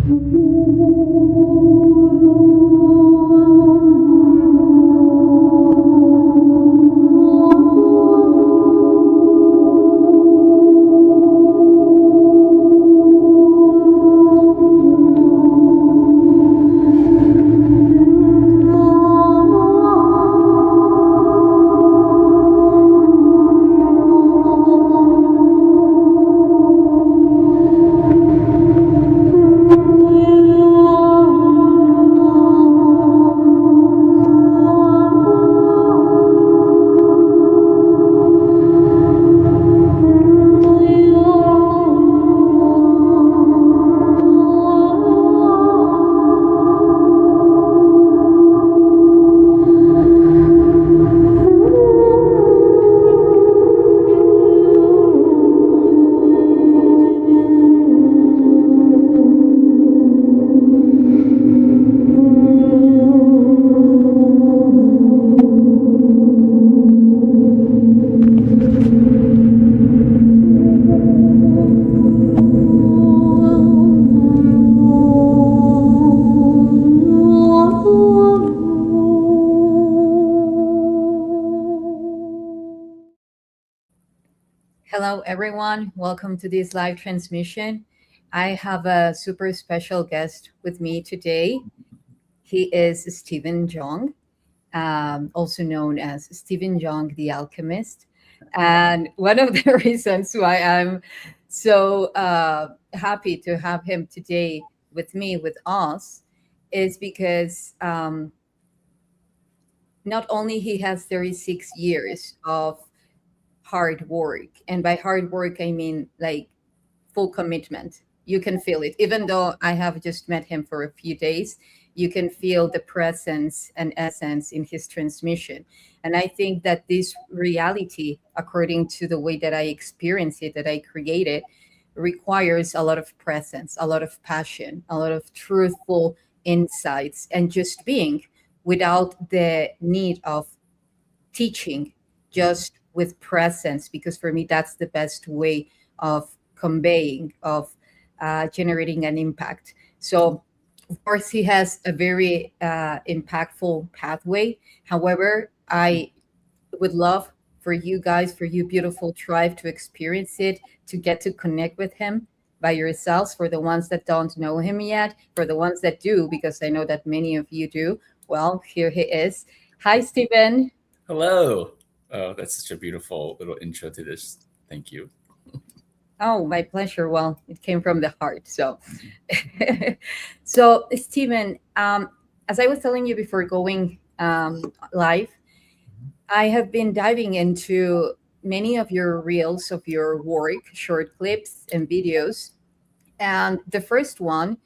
Hello, everyone. Welcome to this live transmission. I have a super special guest with me today. He is Steven Young, also known as Steven Young the Alchemist. And one of the reasons why I'm so happy to have him today with me, with us, is because not only he has 36 years of hard work, and by hard work I mean like full commitment. You can feel it even though I have just met him for a few days. You can feel the presence and essence in his transmission, and I think that this reality, according to the way that I experience it, that I create it, requires a lot of presence, a lot of passion, a lot of truthful insights, and just being, without the need of teaching, just with presence, because for me that's the best way of conveying, of generating an impact. So of course he has a very impactful pathway. However, I would love for you guys, for you beautiful tribe, to experience it, to get to connect with him by yourselves. For the ones that don't know him yet, for the ones that do, because I know that many of you do, well, here he is. Hi, Stephen. Hello. Oh, that's such a beautiful little intro to this. Thank you. Oh, my pleasure. Well, it came from the heart. So, so Stephen, as I was telling you before going live, I have been diving into many of your reels of your work, short clips and videos. And the first one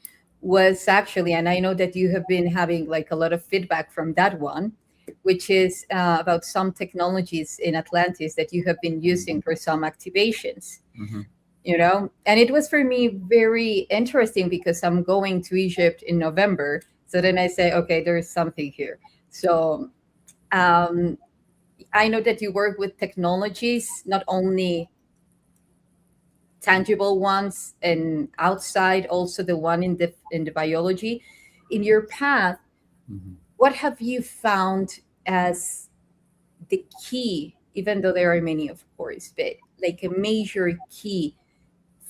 was actually, and I know that you have been having like a lot of feedback from that one, which is about some technologies in Atlantis that you have been using for some activations. Mhm. And it was for me very interesting because I'm going to Egypt in November. So then I say, okay, there's something here. So um, I know that you work with technologies, not only tangible ones and outside, also the one in the biology. In your path, Mhm. what have you found as the key, even though there are many, of course, but like a major key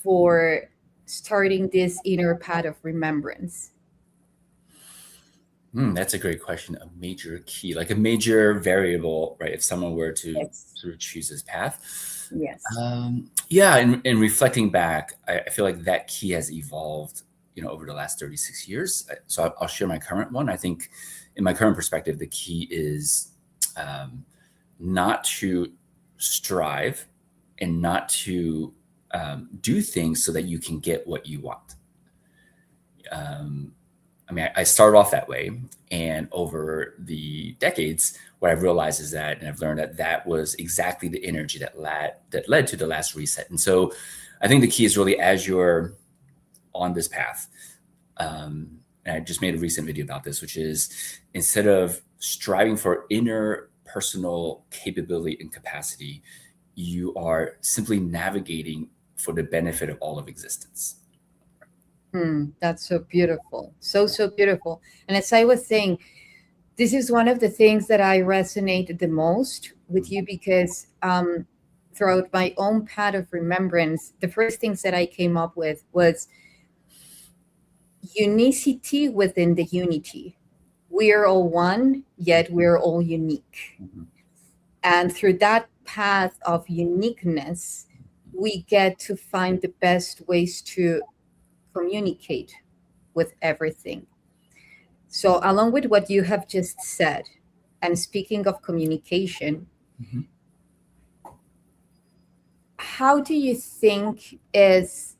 for starting this inner path of remembrance? That's a great question. A major key, like a major variable, right? If someone were to Yes. sort of choose this path. Yes. Yeah, in reflecting back, I feel like that key has evolved, over the last 36 years. So I'll share my current one. I think in my current perspective, the key is not to strive and not to do things so that you can get what you want. I mean, I started off that way, and over the decades, what I've realized is that, and I've learned that was exactly the energy that led to the last reset. And so, I think the key is really, as you're on this path, and I just made a recent video about this, which is, instead of striving for inner personal capability and capacity, you are simply navigating for the benefit of all of existence. That's so beautiful. So, so beautiful. And as I was saying, this is one of the things that I resonate the most with you because throughout my own path of remembrance, the first things that I came up with was unicity within the unity. We are all one, yet we're all unique. Mhm. And through that path of uniqueness, we get to find the best ways to communicate with everything. So, along with what you have just said, and speaking of communication, Mhm. how do you think is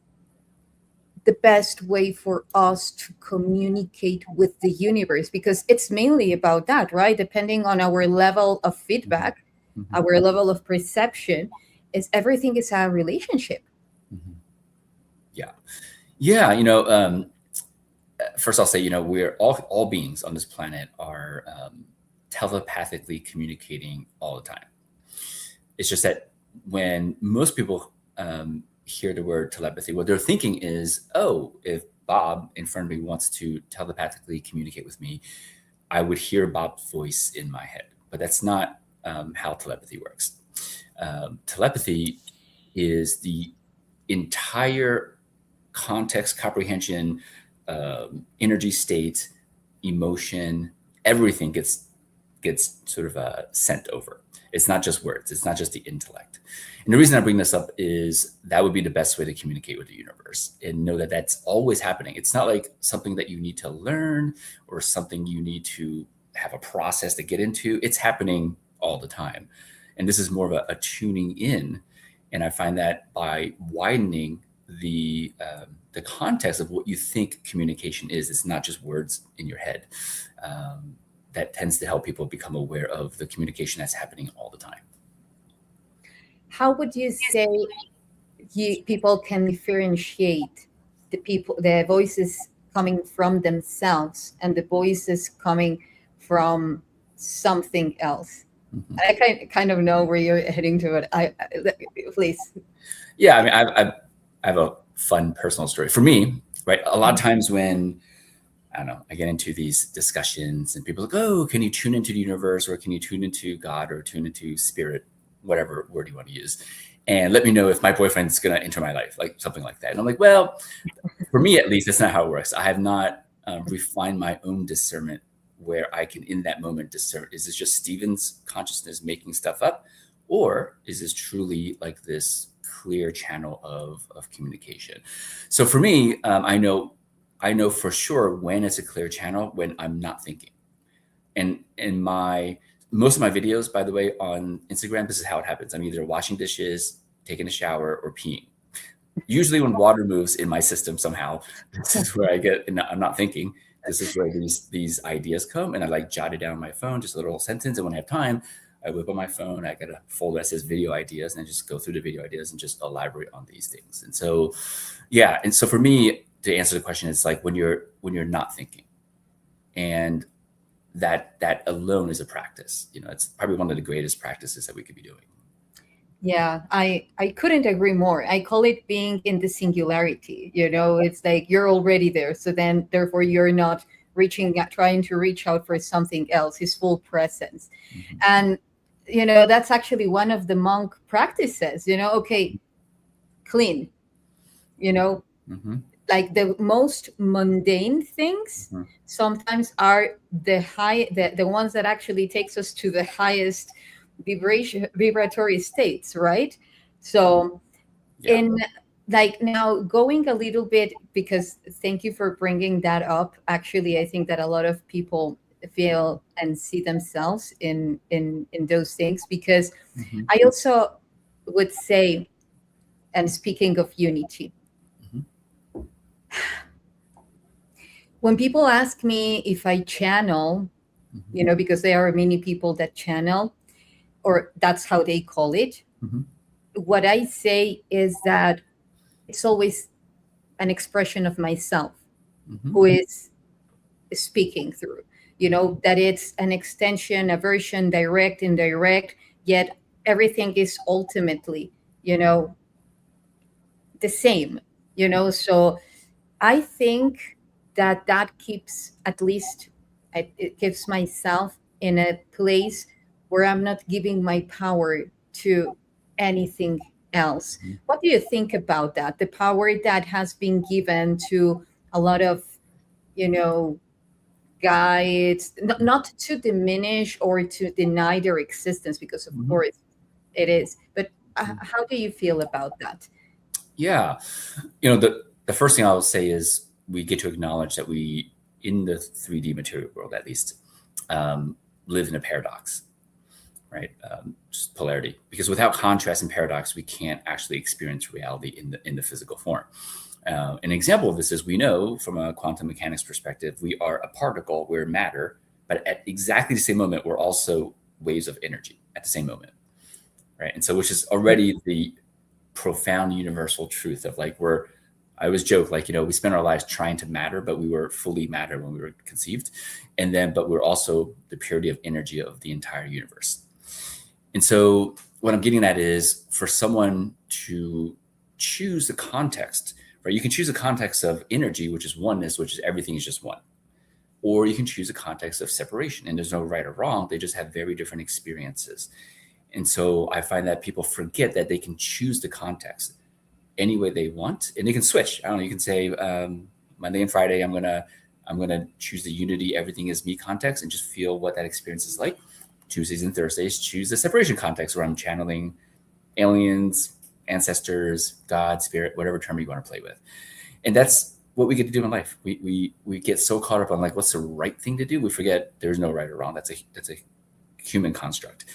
the best way for us to communicate with the universe? Because it's mainly about that, right? Depending on our level of feedback, Mhm. our level of perception, is everything is a relationship. Mhm. Yeah. Yeah. First I'll say, we're all beings on this planet are telepathically communicating all the time. It's just that when most people hear the word telepathy, what they're thinking is, oh, if Bob in front of me wants to telepathically communicate with me, I would hear Bob's voice in my head. But that's not how telepathy works. Telepathy is the entire context, comprehension, energy state, emotion, everything gets sort of sent over. It's not just words. It's not just the intellect. And the reason I bring this up is that would be the best way to communicate with the universe and know that that's always happening. It's not like something that you need to learn or something you need to have a process to get into. It's happening all the time. And this is more of a tuning in. And I find that by widening the context of what you think communication is, it's not just words in your head. That tends to help people become aware of the communication that's happening all the time. How would you say people can differentiate the voices coming from themselves and the voices coming from something else? Mhm. I kind of know where you're heading to it. Please. Yeah, I mean, I have a fun personal story for me. Right, a lot of times when I don't know, I get into these discussions and people are like, oh, can you tune into the universe or can you tune into God or tune into spirit, whatever word you want to use, and let me know if my boyfriend's going to enter my life, like something like that. And I'm like, well, for me at least, that's not how it works. I have not refined my own discernment where I can, in that moment, discern, is this just Steven's consciousness making stuff up? Or is this truly like this clear channel of communication? So for me, I know for sure when it's a clear channel, when I'm not thinking. And in my most of my videos, by the way, on Instagram, this is how it happens. I'm either washing dishes, taking a shower, or peeing. Usually when water moves in my system somehow, this is where I get, and I'm not thinking, this is where these ideas come. And I like jot it down on my phone, just a little sentence. And when I have time, I whip on my phone, I got a folder that says video ideas, and I just go through the video ideas and just elaborate on these things. And so, yeah. And so for me, to answer the question, it's like when you're not thinking. And that alone is a practice. It's probably one of the greatest practices that we could be doing. Yeah, I couldn't agree more. I call it being in the singularity. It's like you're already there. So then therefore you're not trying to reach out for something else, his full presence. Mm-hmm. And that's actually one of the monk practices, okay, clean, Mm-hmm. like the most mundane things Mm-hmm. sometimes are the ones that actually takes us to the highest vibratory states, right? So Yeah. in like now going a little bit, because thank you for bringing that up. Actually, I think that a lot of people feel and see themselves in those things, because Mm-hmm. I also would say, and speaking of unity, Mm-hmm. when people ask me if I channel, Mm-hmm. because there are many people that channel, or that's how they call it, Mm-hmm. what I say is that it's always an expression of myself Mm-hmm. who is speaking through, that it's an extension, a version, direct, indirect, yet everything is ultimately, the same, so I think that that keeps, at least it keeps myself in a place where I'm not giving my power to anything else. Mhm. What do you think about that? The power that has been given to a lot of, you know, guides, not to diminish or to deny their existence, because of Mhm. course it is. But Mhm. how do you feel about that? Yeah. The first thing I'll say is we get to acknowledge that we, in the 3D material world at least, um, live in a paradox, right? Just polarity. Because without contrast and paradox, we can't actually experience reality in the physical form. An example of this is we know from a quantum mechanics perspective, we are a particle, we're matter, but at exactly the same moment, we're also waves of energy at the same moment, right? And so, which is already the profound universal truth of like, I always joke, like, we spent our lives trying to matter, but we were fully matter when we were conceived. But we're also the purity of energy of the entire universe. And so what I'm getting at is for someone to choose the context, right? You can choose a context of energy, which is oneness, which is everything is just one. Or you can choose a context of separation, and there's no right or wrong. They just have very different experiences. And so I find that people forget that they can choose the context any way they want, and they can switch. I don't know. You can say Monday and Friday, I'm gonna choose the unity, everything is me context, and just feel what that experience is like. Tuesdays and Thursdays, choose the separation context where I'm channeling aliens, ancestors, God, spirit, whatever term you want to play with. And that's what we get to do in life. We get so caught up on like what's the right thing to do, we forget there's no right or wrong. That's a human construct,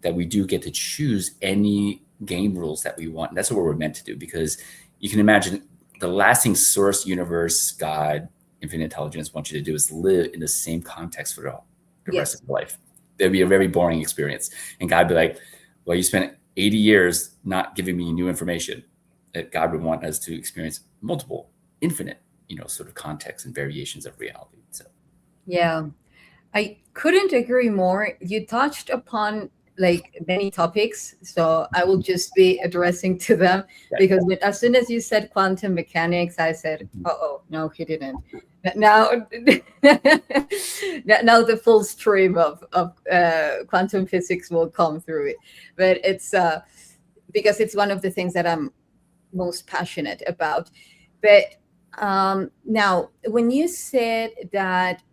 that we do get to choose any game rules that we want. And that's what we're meant to do, because you can imagine the last thing source, universe, God, infinite intelligence wants you to do is live in the same context for the rest Yes. of your life. It'd be a very boring experience. And God would be like, well, you spent 80 years not giving me new information. That God would want us to experience multiple, infinite, sort of contexts and variations of reality. So Yeah, I couldn't agree more. You touched upon like many topics, so I will just be addressing to them, yeah. because as soon as you said quantum mechanics, I said, Mhm. "Oh, no, he didn't." Now, now the full stream of quantum physics will come through it, but it's because it's one of the things that I'm most passionate about. But now, when you said that,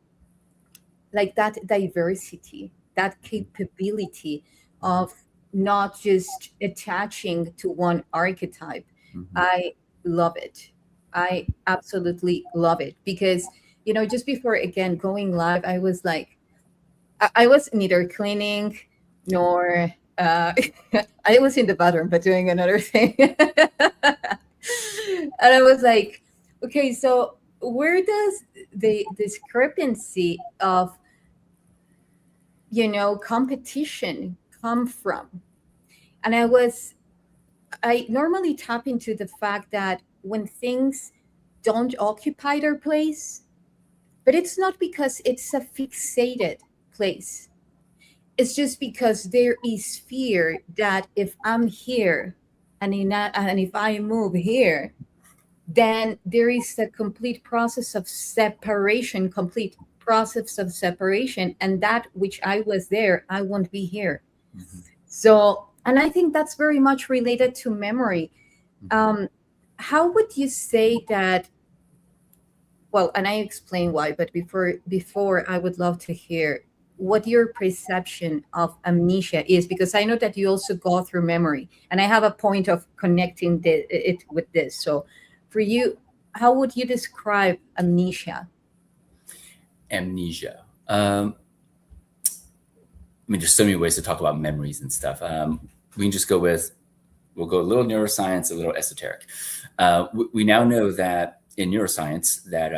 like that diversity, that capability Mhm. of not just attaching to one archetype, Mhm. I love it. I absolutely love it, because just before again going live, I was like, I was neither cleaning nor I was in the bathroom but doing another thing. And I was like, okay, so where does the discrepancy of competition come from? And I normally tap into the fact that when things don't occupy their place, but it's not because it's a fixated place. It's just because there is fear that if I'm here and if I move here, then there is a complete process of separation, and that which I was there, I won't be here. Mhm. So, and I think that's very much related to memory. Mhm. Um, how would you say that? Well, and I explain why, but before I would love to hear what your perception of amnesia is, because I know that you also go through memory, and I have a point of connecting it with this. So, for you, how would you describe amnesia? Amnesia. I mean, there's so many ways to talk about memories and stuff. We can just we'll go a little neuroscience, a little esoteric. We now know that in neuroscience that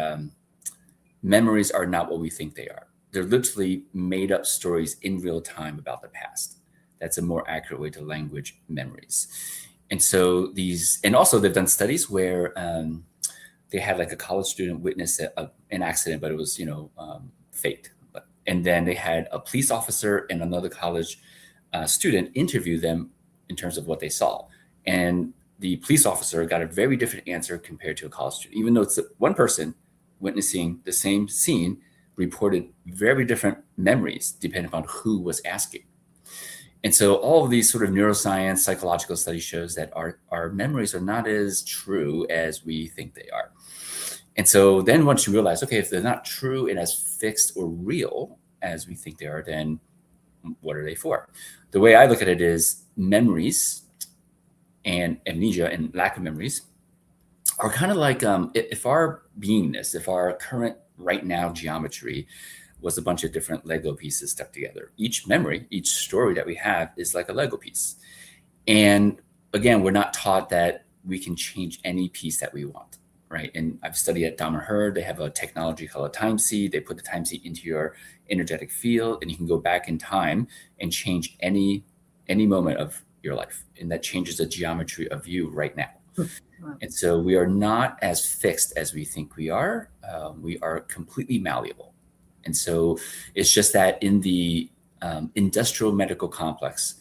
memories are not what we think they are. They're literally made up stories in real time about the past. That's a more accurate way to language memories. And so and also they've done studies where they had like a college student witness an accident, but it was, faked. And then they had a police officer and another college student interview them in terms of what they saw. And the police officer got a very different answer compared to a college student. Even though it's one person witnessing the same scene, reported very different memories depending on who was asking. And so all of these sort of neuroscience, psychological studies shows that our memories are not as true as we think they are. And so then once you realize, okay, if they're not true and as fixed or real as we think they are, then what are they for? The way I look at it is memories and amnesia and lack of memories are kind of like if our beingness, if our current right now geometry was a bunch of different Lego pieces stuck together. Each memory, each story that we have is like a Lego piece. And again, we're not taught that we can change any piece that we want, right? And I've studied at Dahmer. They have a technology called a time seed. They put the time seed into your energetic field, and you can go back in time and change any moment of your life. And that changes the geometry of you right now. And so we are not as fixed as we think we are. We are completely malleable. And so it's just that in the industrial medical complex,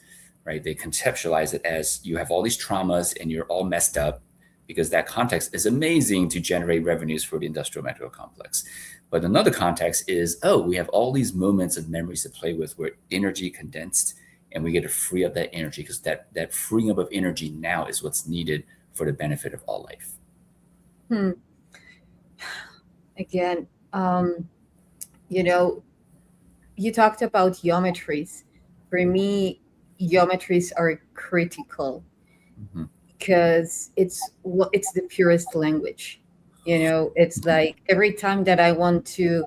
right, they conceptualize it as you have all these traumas and you're all messed up, because that context is amazing to generate revenues for the industrial medical complex. But another context is, oh, we have all these moments of memories to play with where energy condensed, and we get to free up that energy, because that freeing up of energy now is what's needed for the benefit of all life. Again, you talked about geometries. For me, geometries are critical because it's the purest language. It's like every time that I want to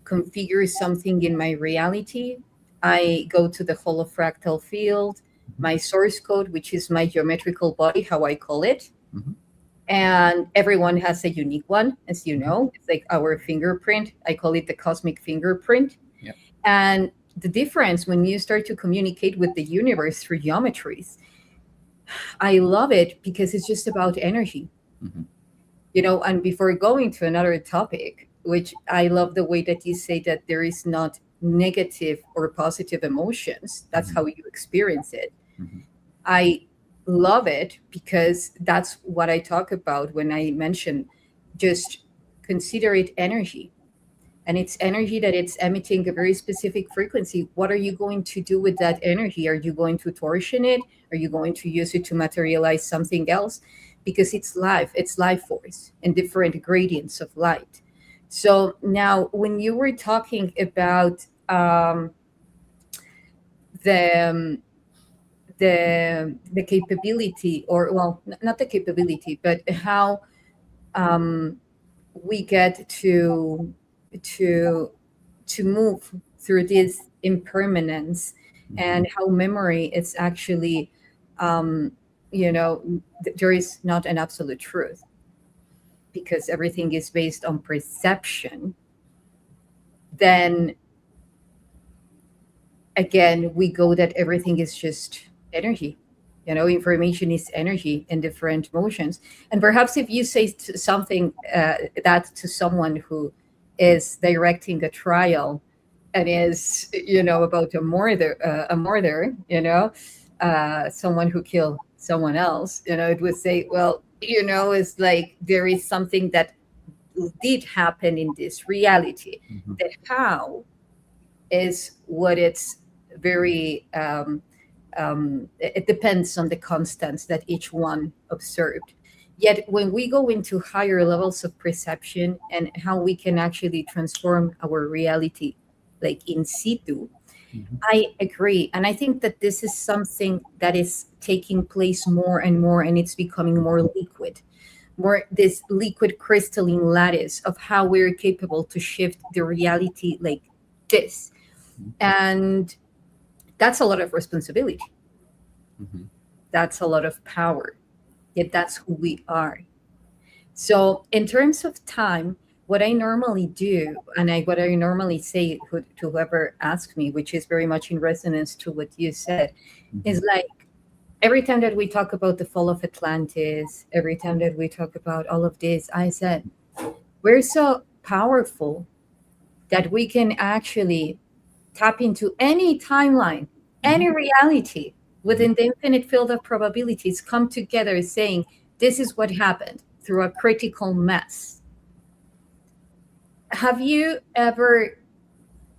configure something in my reality, I go to the holofractal field, my source code, which is my geometrical body, how I call it. And everyone has a unique one, as you know. It's like our fingerprint. I call it the cosmic fingerprint. Yep. And the difference when you start to communicate with the universe through geometries, I love it because it's just about energy. And before going to another topic, which I love the way that you say that there is not negative or positive emotions. That's how you experience it. I love it because that's what I talk about when I mention just consider it energy. And it's energy that it's emitting a very specific frequency. What are you going to do with that energy? Are you going to torsion it? Are you going to use it to materialize something else? Because it's life force and different gradients of light. So now when you were talking about the capability, or well, not the capability, but how we get to move through this impermanence, and how memory is actually there is not an absolute truth, because everything is based on perception. Then again, we go that everything is just energy. Information is energy in different motions. And perhaps if you say something that to someone who is directing a trial and is, about a murder, someone who killed someone else, it would say, well, it's like there is something that did happen in this reality. That how is what it's very it depends on the constants that each one observed. Yet when we go into higher levels of perception and how we can actually transform our reality, like in situ, I agree. And I think that this is something that is taking place more and more, and it's becoming more liquid, more this liquid crystalline lattice of how we're capable to shift the reality like this. And that's a lot of responsibility. That's a lot of power. Yet that's who we are. So in terms of time, what I normally do, and what I normally say to whoever asks me, which is very much in resonance to what you said, is like every time that we talk about the fall of Atlantis, every time that we talk about all of this, I said, we're so powerful that we can actually tap into any timeline, any reality, within the infinite field of probabilities come together saying, this is what happened through a critical mass. Have you ever,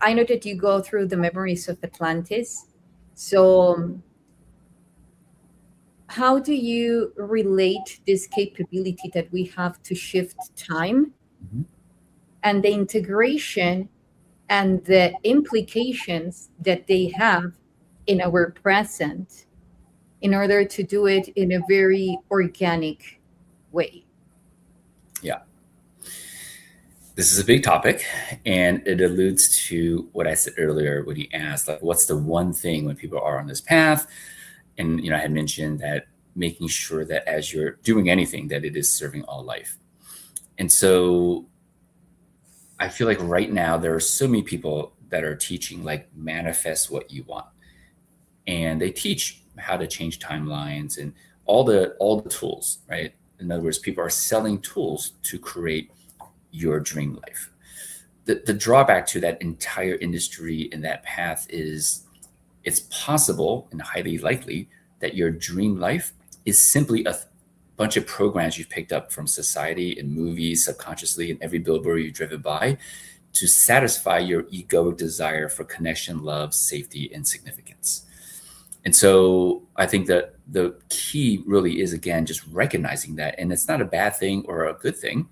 I know that you go through the memories of Atlantis. So how do you relate this capability that we have to shift time and the integration and the implications that they have in our present in order to do it in a very organic way? Yeah. This is a big topic, and it alludes to what I said earlier when you asked, like, what's the one thing when people are on this path? And, I had mentioned that making sure that as you're doing anything, that it is serving all life. And so I feel like right now there are so many people that are teaching, like, manifest what you want. And they teach how to change timelines and all the tools, right? In other words, people are selling tools to create your dream life. The drawback to that entire industry and that path is it's possible and highly likely that your dream life is simply a bunch of programs you've picked up from society and movies subconsciously and every billboard you've driven by to satisfy your egoic desire for connection, love, safety, and significance. And so I think that the key really is, again, just recognizing that. And it's not a bad thing or a good thing.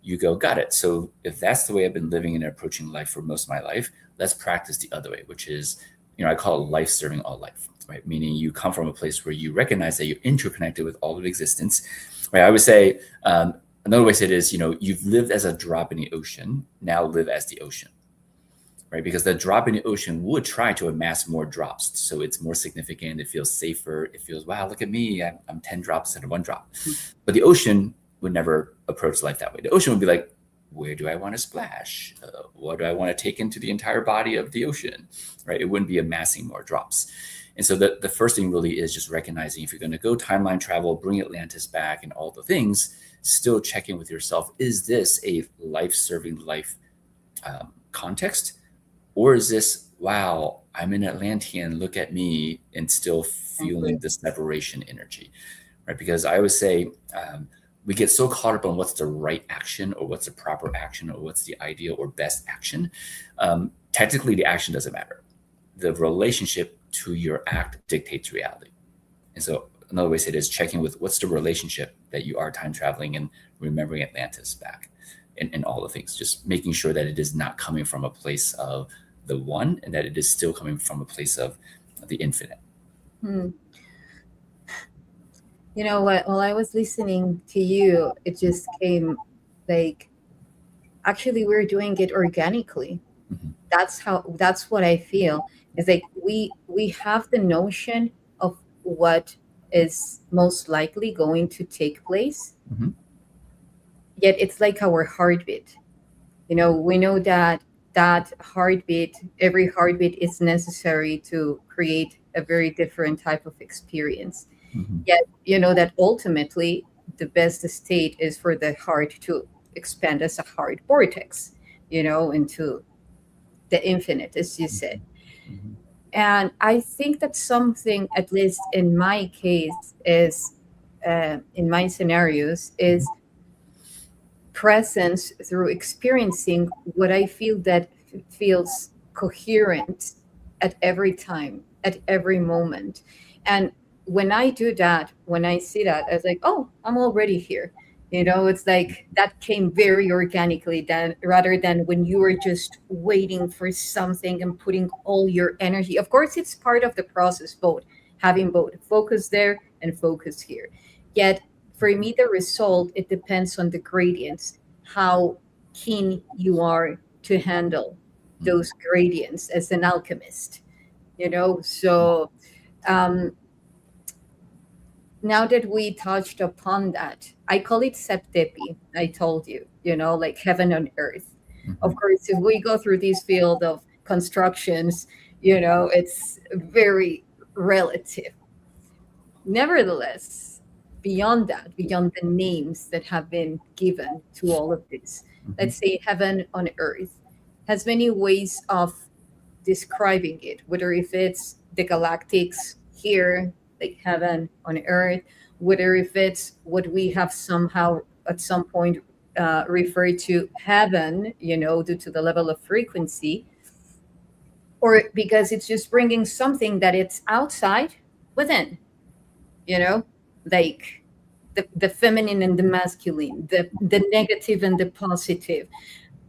You go, got it. So if that's the way I've been living and approaching life for most of my life, let's practice the other way, which is, I call it life serving all life, right? Meaning you come from a place where you recognize that you're interconnected with all of existence, right? I would say, another way to say it is, you've lived as a drop in the ocean, now live as the ocean, right? Because the drop in the ocean would try to amass more drops. So it's more significant. It feels safer. It feels, wow, look at me. I'm 10 drops instead of 1 drop. But the ocean would never approach life that way. The ocean would be like, where do I want to splash? What do I want to take into the entire body of the ocean, right? It wouldn't be amassing more drops. And so the first thing really is just recognizing if you're going to go timeline travel, bring Atlantis back and all the things, still check in with yourself. Is this a life-serving life context? Or is this, wow, I'm an Atlantean, look at me, and still feeling the separation energy, right? Because I always say, we get so caught up on what's the right action or what's the proper action or what's the ideal or best action. Technically, the action doesn't matter. The relationship to your act dictates reality. And so another way to say it is checking with what's the relationship that you are time traveling and remembering Atlantis back and all the things, just making sure that it is not coming from a place of the one and that it is still coming from a place of the infinite. You know what? While I was listening to you, it just came like, actually, we're doing it organically. That's what I feel. It's like we have the notion of what is most likely going to take place. Yet it's like our heartbeat. We know that heartbeat, every heartbeat is necessary to create a very different type of experience. Yet, that ultimately the best state is for the heart to expand as a heart vortex, into the infinite, as you said. And I think that something, at least in my case, is in my scenarios, is presence through experiencing what I feel that feels coherent at every time, at every moment. And when I do that, when I see that, I was like, oh, I'm already here. It's like that came very organically rather than when you were just waiting for something and putting all your energy. Of course, it's part of the process, having both focus there and focus here. Yet for me, the result, it depends on the gradients, how keen you are to handle those gradients as an alchemist, So now that we touched upon that, I call it septepi. I told you, like heaven on earth. Of course, if we go through this field of constructions, it's very relative. Nevertheless, beyond that, beyond the names that have been given to all of this, let's say heaven on earth has many ways of describing it, whether if it's the galactics here, like heaven on earth, whether if it's what we have somehow at some point referred to heaven, due to the level of frequency, or because it's just bringing something that it's outside within, like the feminine and the masculine, the negative and the positive,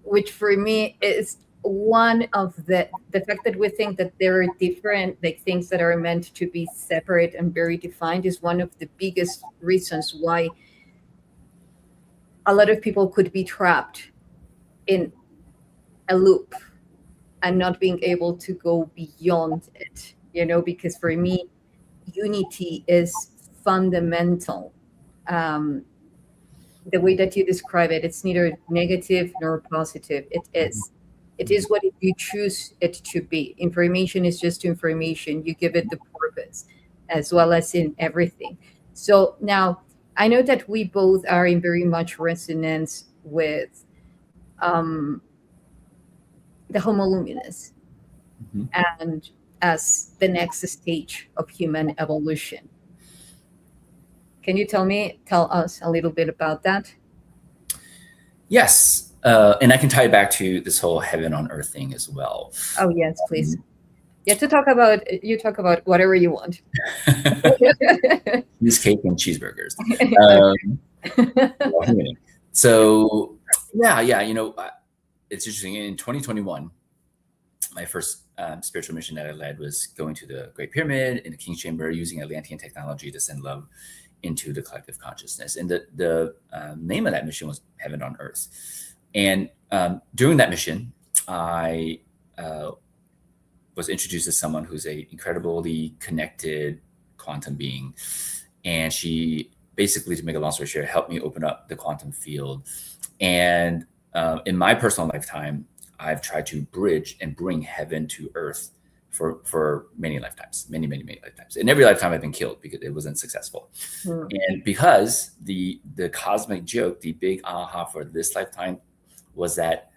which for me is one of the fact that we think that there are different like things that are meant to be separate and very defined is one of the biggest reasons why a lot of people could be trapped in a loop and not being able to go beyond it, because for me unity is fundamental. The way that you describe it, it's neither negative nor positive. It is what you choose it to be. Information is just information. You give it the purpose, as well as in everything. So now I know that we both are in very much resonance with the Homo luminous and as the next stage of human evolution. Can you tell us a little bit about that? Yes. And I can tie it back to this whole heaven on earth thing as well. Oh, yes, please. You talk about whatever you want. Cheesecake and cheeseburgers. So yeah, it's interesting. In 2021, my first spiritual mission that I led was going to the Great Pyramid in the King's Chamber, using Atlantean technology to send love into the collective consciousness. And the name of that mission was Heaven on Earth. And during that mission, I was introduced to someone who's a incredibly connected quantum being. And she basically, to make a long story short, helped me open up the quantum field. And in my personal lifetime, I've tried to bridge and bring heaven to earth for many lifetimes, many lifetimes. In every lifetime, I've been killed because it wasn't successful. And because the cosmic joke, the big aha for this lifetime was that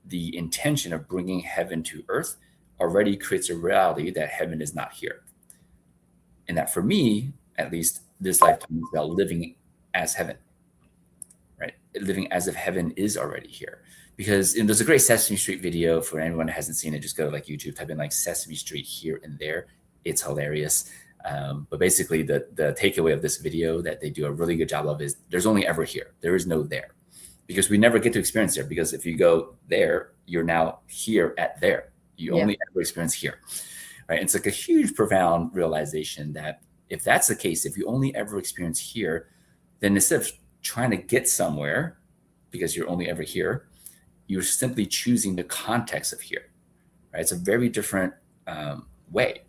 the intention of bringing heaven to earth already creates a reality that heaven is not here. And that for me, at least, this lifetime is about living as heaven, right? Living as if heaven is already here. Because there's a great Sesame Street video. For anyone who hasn't seen it, just go to like YouTube, type in like Sesame Street here and there. It's hilarious. But basically the takeaway of this video that they do a really good job of is there's only ever here. There is no there, because we never get to experience there. Because if you go there, you're now here at there. You only ever experience here, right? And it's like a huge, profound realization that if that's the case, if you only ever experience here, then instead of trying to get somewhere because you're only ever here, you're simply choosing the context of here, right? It's a very different way.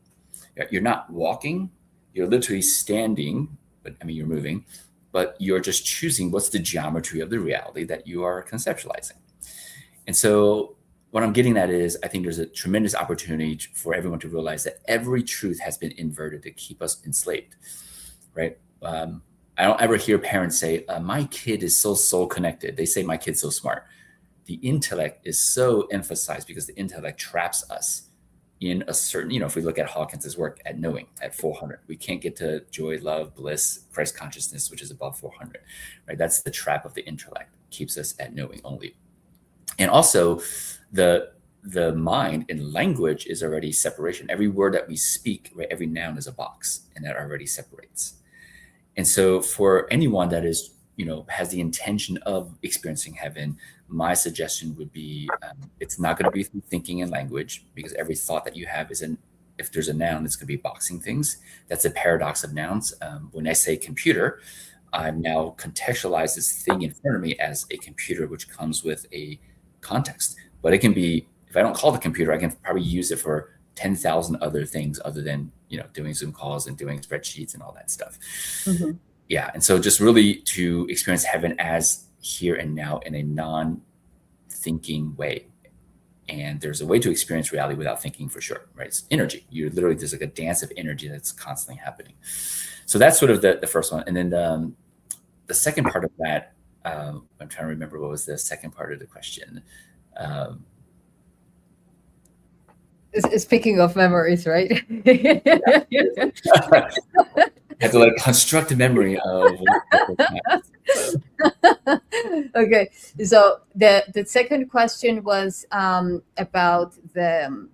You're not walking, you're literally standing, but I mean, you're moving, but you're just choosing what's the geometry of the reality that you are conceptualizing. And so what I'm getting at is, I think there's a tremendous opportunity for everyone to realize that every truth has been inverted to keep us enslaved, right? I don't ever hear parents say, my kid is so soul connected. They say my kid's so smart. The intellect is so emphasized because the intellect traps us in a certain, if we look at Hawkins's work at knowing at 400, we can't get to joy, love, bliss, Christ consciousness, which is above 400, right? That's the trap of the intellect, keeps us at knowing only. And also the mind and language is already separation. Every word that we speak, right, every noun is a box, and that already separates. And so for anyone that is, has the intention of experiencing heaven, my suggestion would be, it's not going to be through thinking and language, because every thought that you have is if there's a noun, it's going to be boxing things. That's a paradox of nouns. When I say computer, I'm now contextualize this thing in front of me as a computer, which comes with a context. But it can be, if I don't call it a computer, I can probably use it for 10,000 other things other than, doing Zoom calls and doing spreadsheets and all that stuff. Mm-hmm. Yeah. And so just really to experience heaven as here and now in a non-thinking way. And there's a way to experience reality without thinking, for sure, right? It's energy. There's like a dance of energy that's constantly happening. So that's sort of the first one. And then the second part of that, I'm trying to remember what was the second part of the question. Speaking of memories, right? Had to like construct a memory of Okay, so the second question was about the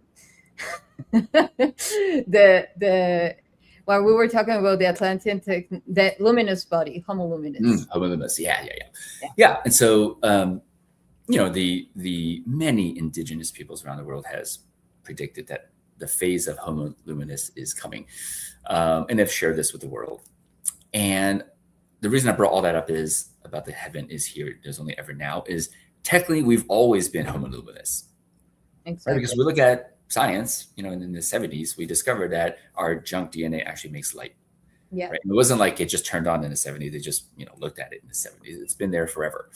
when we were talking about the Atlantean the luminous body, Homo luminous. hominid. Yeah, yeah, yeah, Yeah. yeah. And so, the many indigenous peoples around the world has predicted that the phase of Homo luminous is coming, and have shared this with the world. And the reason I brought all that up is about the heaven is here, there's only ever now, is technically we've always been Homo luminous. Exactly. Right? Because we look at science, in the 70s, we discovered that our junk DNA actually makes light. Yeah. Right? And it wasn't like it just turned on in the 70s. They just, looked at it in the 70s. It's been there forever.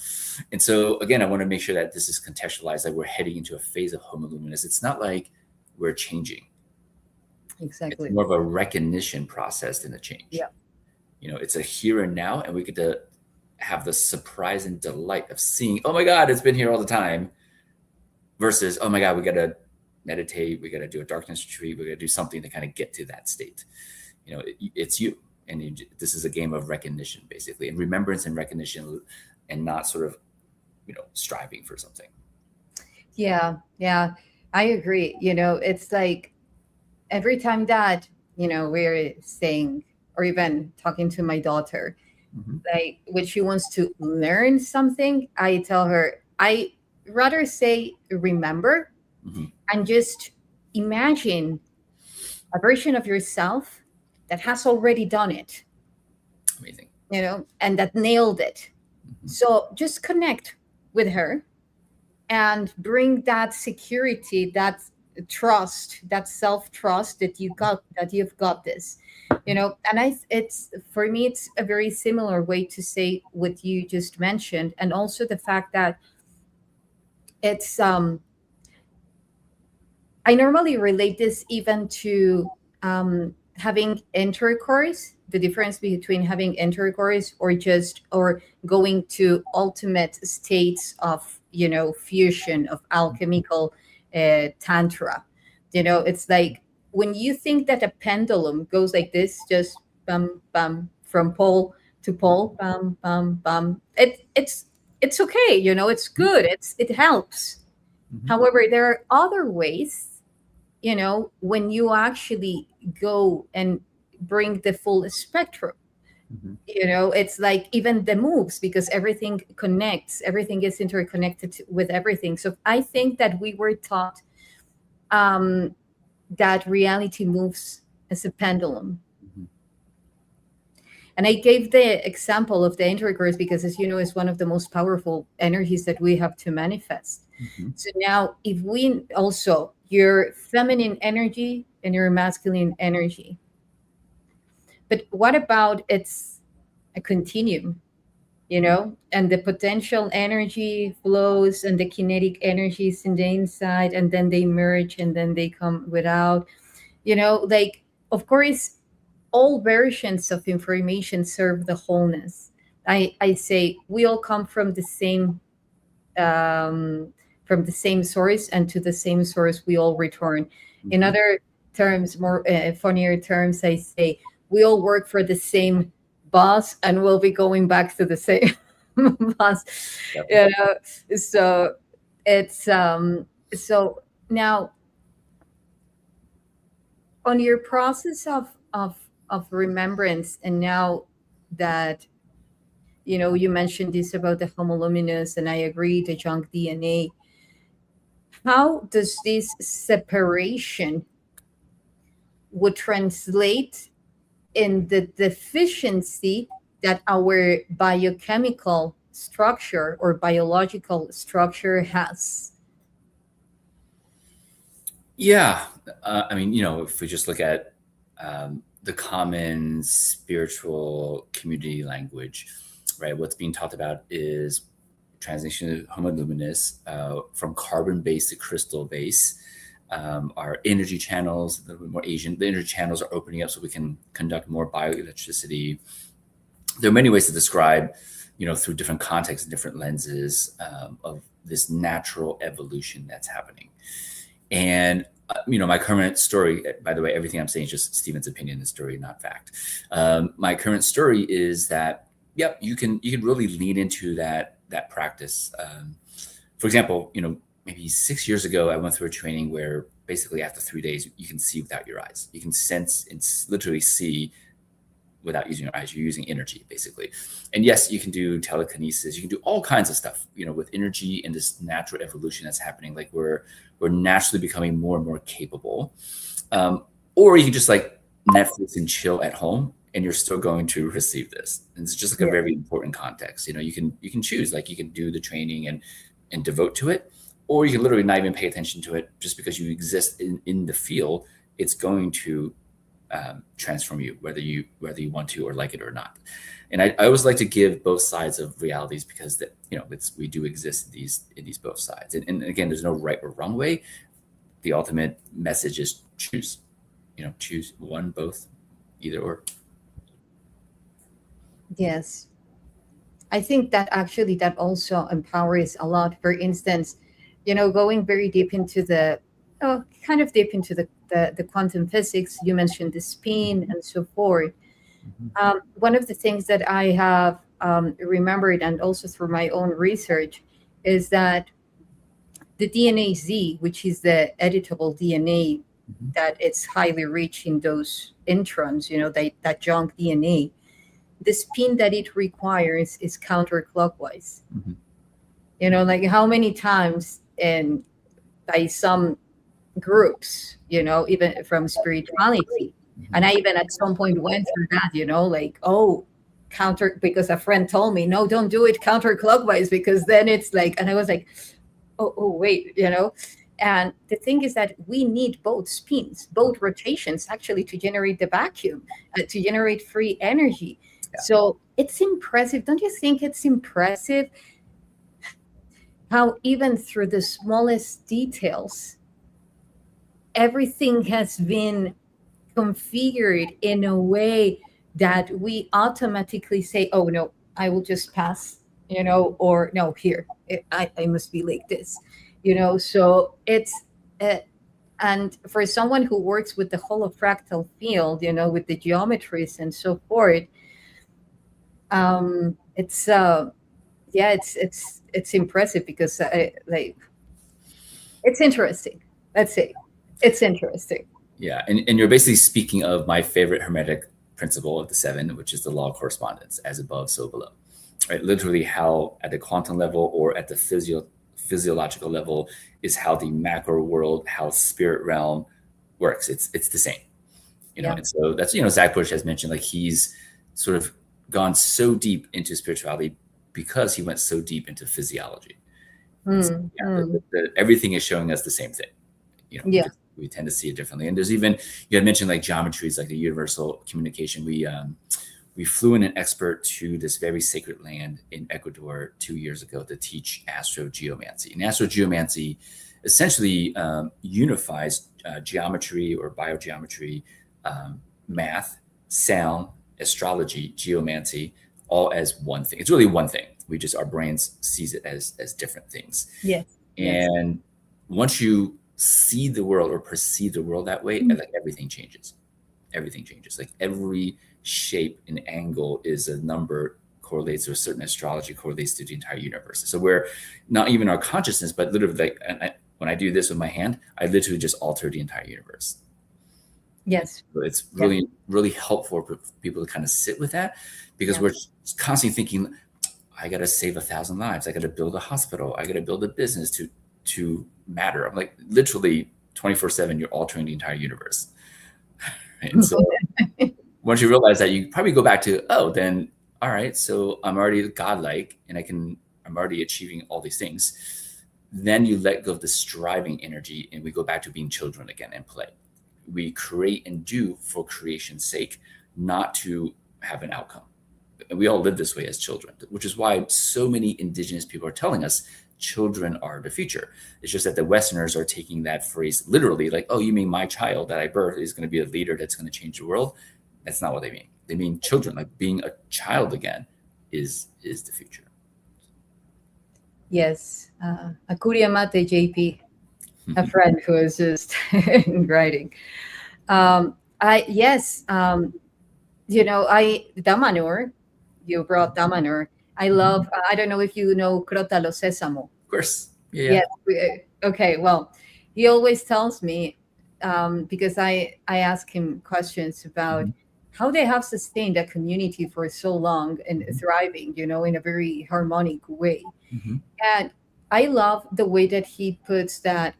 And so again, I want to make sure that this is contextualized, that we're heading into a phase of Homo luminous. It's not like we're changing. Exactly. It's more of a recognition process than a change. Yeah. It's a here and now, and we get to have the surprise and delight of seeing, oh my God, it's been here all the time, versus, oh my God, we got to meditate, we got to do a darkness retreat, we got to do something to kind of get to that state. It's you, and this is a game of recognition, basically, and remembrance and recognition, and not sort of, striving for something. Yeah, I agree. It's like every time that we're saying, or even talking to my daughter, like when she wants to learn something, I tell her, I rather say remember, and just imagine a version of yourself that has already done it. Amazing. And that nailed it. So just connect with her and bring that security, that trust, that self-trust that you've got this, and it's for me, it's a very similar way to say what you just mentioned. And also the fact that it's I normally relate this even to having intercourse, the difference between having intercourse or going to ultimate states of fusion, of alchemical tantra. It's like when you think that a pendulum goes like this, just bum bum from pole to pole, bum bum bum, it's okay, it's good, it helps. However, there are other ways, when you actually go and bring the full spectrum. It's like even the moves, because everything connects, everything is interconnected with everything. So I think that we were taught that reality moves as a pendulum. And I gave the example of the intercourse because, as you know, it's one of the most powerful energies that we have to manifest. So now, if we also, your feminine energy and your masculine energy, but what about it's a continuum, and the potential energy flows and the kinetic energies in the inside, and then they merge and then they come without, like, of course, all versions of information serve the wholeness. I say we all come from the same source, and to the same source we all return. In other terms, more funnier terms, I say we all work for the same boss, and we'll be going back to the same boss. So it's so now on your process of remembrance, and now that you mentioned this about the Homo luminous, and I agree, the junk DNA, how does this separation would translate in the deficiency that our biochemical structure or biological structure has? Yeah. If we just look at the common spiritual community language, right? What's being talked about is transition to Homo luminous, from carbon base to crystal base. Our energy channels, a little bit more Asian, the energy channels are opening up so we can conduct more bioelectricity. There are many ways to describe, through different contexts and different lenses, of this natural evolution that's happening. And my current story, by the way, everything I'm saying is just Steven's opinion and story, not fact. My current story is that, yep, you can really lean into that practice. For example, maybe 6 years ago, I went through a training where basically after 3 days, you can see without your eyes. You can sense and literally see without using your eyes. You're using energy, basically. And yes, you can do telekinesis. You can do all kinds of stuff, with energy and this natural evolution that's happening. Like we're naturally becoming more and more capable. Or you can just like Netflix and chill at home, and you're still going to receive this. And it's just like a very important context. You can choose, like you can do the training and devote to it, or you can literally not even pay attention to it. Just because you exist in the field, it's going to transform you, whether you want to or like it or not. And I always like to give both sides of realities, because that we do exist in these both sides. And again, there's no right or wrong way. The ultimate message is choose. Choose one, both, either or. Yes. I think that actually that also empowers a lot. For instance, going very deep into the quantum physics, you mentioned the spin and so forth. One of the things that I have remembered, and also through my own research, is that the DNA Z, which is the editable DNA, that it's highly rich in those introns, that junk DNA, the spin that it requires is counterclockwise. Like how many times by some groups, even from spirituality. And I even at some point went through that, like, because a friend told me, no, don't do it counterclockwise, because then it's like, and I was like, oh wait, And the thing is that we need both spins, both rotations, actually, to generate the vacuum, to generate free energy. Yeah. So it's impressive. Don't you think it's impressive how even through the smallest details, everything has been configured in a way that we automatically say, oh, no, I will just pass, or no, here, I must be like this, so it's, and for someone who works with the holofractal field, with the geometries and so forth, it's impressive, because it's interesting. Let's say it's interesting. Yeah, and you're basically speaking of my favorite Hermetic principle of the seven, which is the law of correspondence, as above, so below. Right? Literally, how at the quantum level or at the physiological level is how the macro world, how spirit realm works. It's the same, And so that's Zach Bush has mentioned, like he's sort of gone so deep into spirituality because he went so deep into physiology. So, everything is showing us the same thing. We tend to see it differently. And there's even, you had mentioned like geometries, like the universal communication. We flew in an expert to this very sacred land in Ecuador 2 years ago to teach astrogeomancy. And astrogeomancy essentially unifies geometry or biogeometry, math, sound, astrology, geomancy, all as one thing. It's really one thing. Our brains sees it as different things. Yes. And once you see the world or perceive the world that way, like everything changes. Like every shape and angle is a number, correlates to a certain astrology, correlates to the entire universe. So we're not even our consciousness, but literally, like when I do this with my hand, I literally just alter the entire universe. Yes. So it's really, really helpful for people to kind of sit with that, because we're constantly thinking, I got to save 1,000 lives. I got to build a hospital. I got to build a business to matter. I'm like, literally 24/7, you're altering the entire universe. And so once you realize that, you probably go back to, then, all right, so I'm already godlike and I'm already achieving all these things. Then you let go of the striving energy and we go back to being children again and play. We create and do for creation's sake, not to have an outcome. And we all live this way as children, which is why so many indigenous people are telling us children are the future. It's just that the Westerners are taking that phrase literally, like, oh, you mean my child that I birth is going to be a leader that's going to change the world? That's not what they mean. They mean children, like being a child again is the future. Yes. Akuria mate, JP. a friend who is just writing. I yes, I Damanur. You brought Damanur. I love. I don't know if you know Crotalo Sesamo. Of course. Yeah, yeah. Yes. Okay. Well, he always tells me because I ask him questions about Mhm. how they have sustained a community for so long and Mhm. thriving, in a very harmonic way. Mhm. And I love the way that he puts that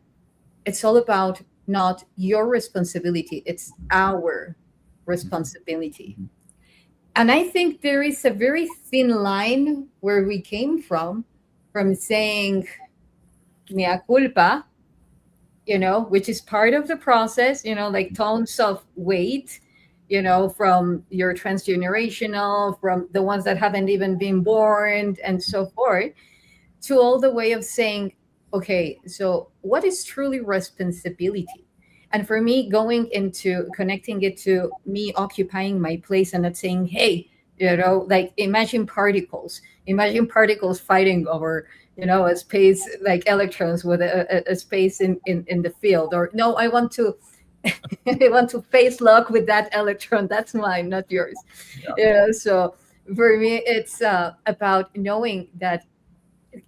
it's all about not your responsibility, it's our responsibility. Mhm. And I think there is a very thin line where we came from saying mea culpa, which is part of the process, like tons of weight, from your transgenerational, from the ones that haven't even been born, and so forth, to all the way of saying, okay, so what is truly responsibility? And for me, going into connecting it to me occupying my place and not saying, hey, like imagine particles fighting over, a space like electrons with a space in the field, or no, I want to I want to face lock with that electron. That's mine, not yours. Yeah. So for me, it's about knowing that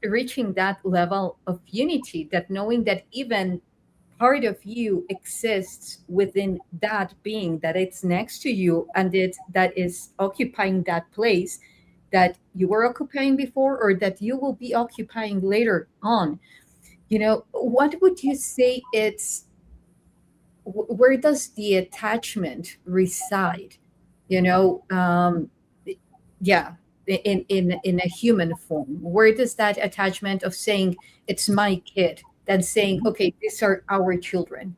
reaching that level of unity, that knowing that even part of you exists within that being that it's next to you, and that is occupying that place that you were occupying before or that you will be occupying later on. What would you say it's where does the attachment reside, you know yeah, in a human form? Where does that attachment of saying it's my kid, than saying, okay, these are our children?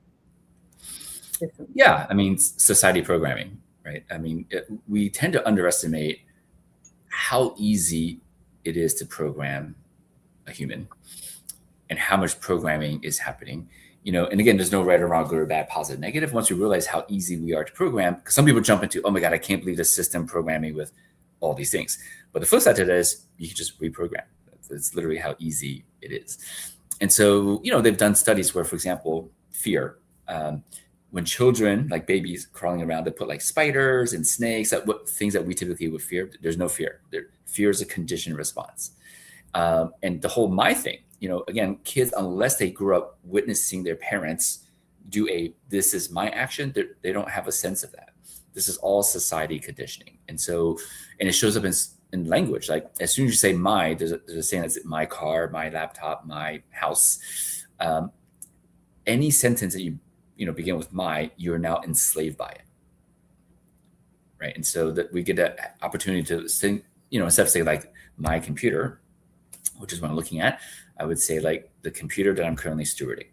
Yeah, I mean, society programming, right? I mean, we tend to underestimate how easy it is to program a human and how much programming is happening. And again, there's no right or wrong, good or bad, positive, negative. Once we realize how easy we are to program, because some people jump into, oh my God, I can't believe the system programming with all these things. But the flip side to that is you can just reprogram. It's literally how easy it is. And so, they've done studies where, for example, fear. When children, like babies, crawling around, they put like spiders and snakes, things that we typically would fear. There's no fear. Fear is a conditioned response. And the whole my thing, again, kids, unless they grew up witnessing their parents do this is my action, they don't have a sense of that. This is all society conditioning. And it shows up in language. Like as soon as you say my, there's a saying that's my car, my laptop, my house. Any sentence that you begin with my, you're now enslaved by it. Right. And so that we get an opportunity to think, instead of saying like my computer, which is what I'm looking at, I would say like the computer that I'm currently stewarding.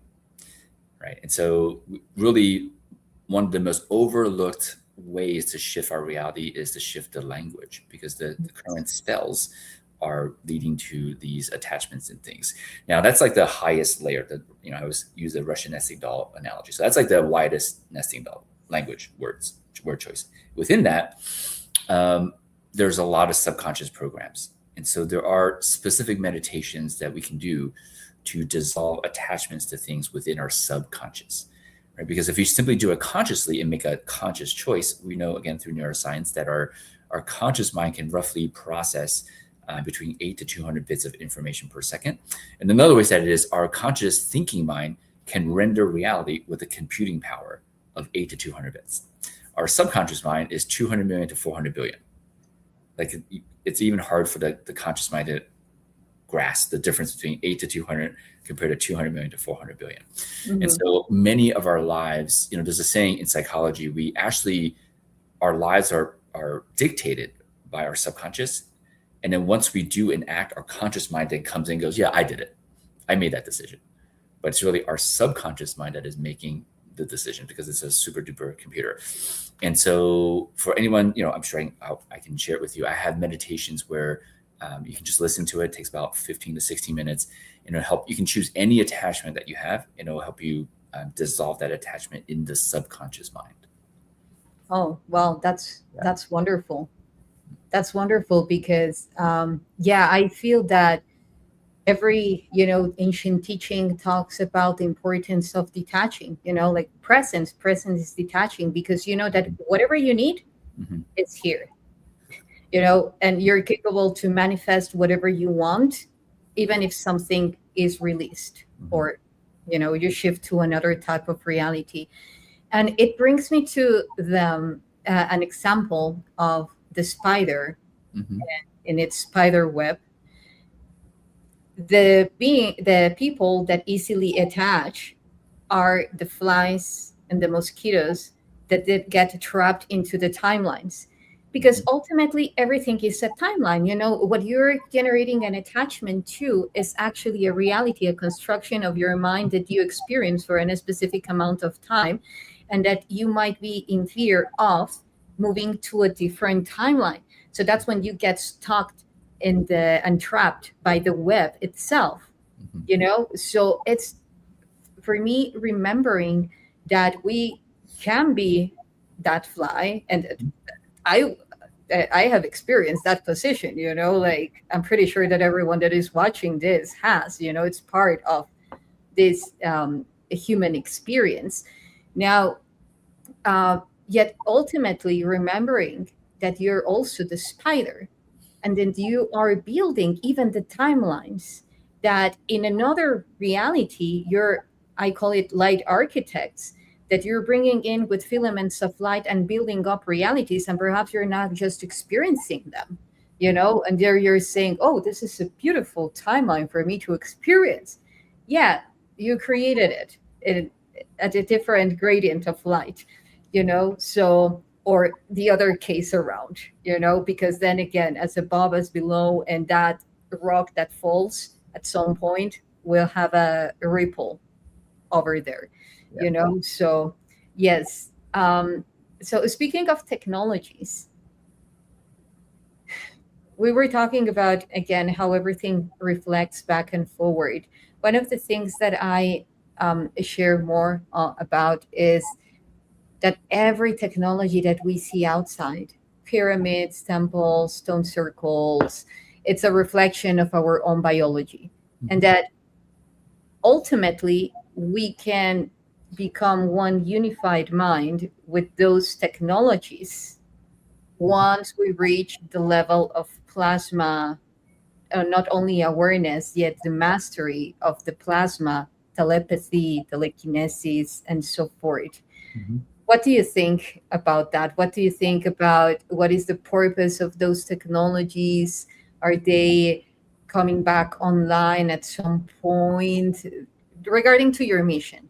Right. And so really one of the most overlooked ways to shift our reality is to shift the language, because the current spells are leading to these attachments and things. Now that's like the highest layer that, I always use the Russian nesting doll analogy. So that's like the widest nesting doll language, word choice. Within that, there's a lot of subconscious programs. And so there are specific meditations that we can do to dissolve attachments to things within our subconscious, right? Because if you simply do it consciously and make a conscious choice, we know, again, through neuroscience, that our conscious mind can roughly process between 8 to 200 bits of information per second. And another way that it is, our conscious thinking mind can render reality with a computing power of 8 to 200 bits. Our subconscious mind is 200 million to 400 billion. Like it's even hard for the conscious mind to grasp the difference between 8 to 200 compared to 200 million to 400 billion. Mm-hmm. And so many of our lives, there's a saying in psychology, our lives are dictated by our subconscious. And then once we do an act, our conscious mind then comes in and goes, yeah, I did it. I made that decision. But it's really our subconscious mind that is making the decision, because it's a super duper computer. And so for anyone, I'm sure I can share it with you. I have meditations where you can just listen to it. It takes about 15 to 16 minutes. And it'll help. You can choose any attachment that you have, and it'll help you dissolve that attachment in the subconscious mind. Oh, well, that's wonderful. That's wonderful because, I feel that every, ancient teaching talks about the importance of detaching, like presence is detaching, because you know that whatever you need, Hmm. it's here, and you're capable to manifest whatever you want, even if something is released, Hmm. or you shift to another type of reality. And it brings me to an example of the spider Hmm. in its spider web. The people that easily attach are the flies and the mosquitoes that did get trapped into the timelines, because Hmm. ultimately everything is a timeline. What you're generating an attachment to is actually a reality, a construction of your mind that you experience for a specific amount of time, and that you might be in fear of moving to a different timeline. So that's when you get stuck in the and trapped by the web itself. Hmm. So it's, for me, remembering that we can be that fly. And i I have experienced that position, like I'm pretty sure that everyone that is watching this has, it's part of this human experience. Now, uh, yet ultimately remembering that you're also the spider, and then you are building even the timelines that in another reality you're, I call it light architects, that you're bringing in with filaments of light and building up realities, and perhaps you're not just experiencing them, and there you're saying, oh, this is a beautiful timeline for me to experience. Yeah, you created it at a different gradient of light, so, or the other case around, because then again, as above as below, and that rock that falls at some point will have a ripple over there, Yeah. so yes. So speaking of technologies, we were talking about again how everything reflects back and forward. One of the things that I share more about is that every technology that we see outside, pyramids, temples, stone circles, it's a reflection of our own biology. And Hmm. that ultimately we can become one unified mind with those technologies once we reach the level of plasma, not only awareness, yet the mastery of the plasma, telepathy, telekinesis, and so forth. Hmm. What do you think about that? What do you think about what is the purpose of those technologies? Are they coming back online at some point? Regarding to your mission?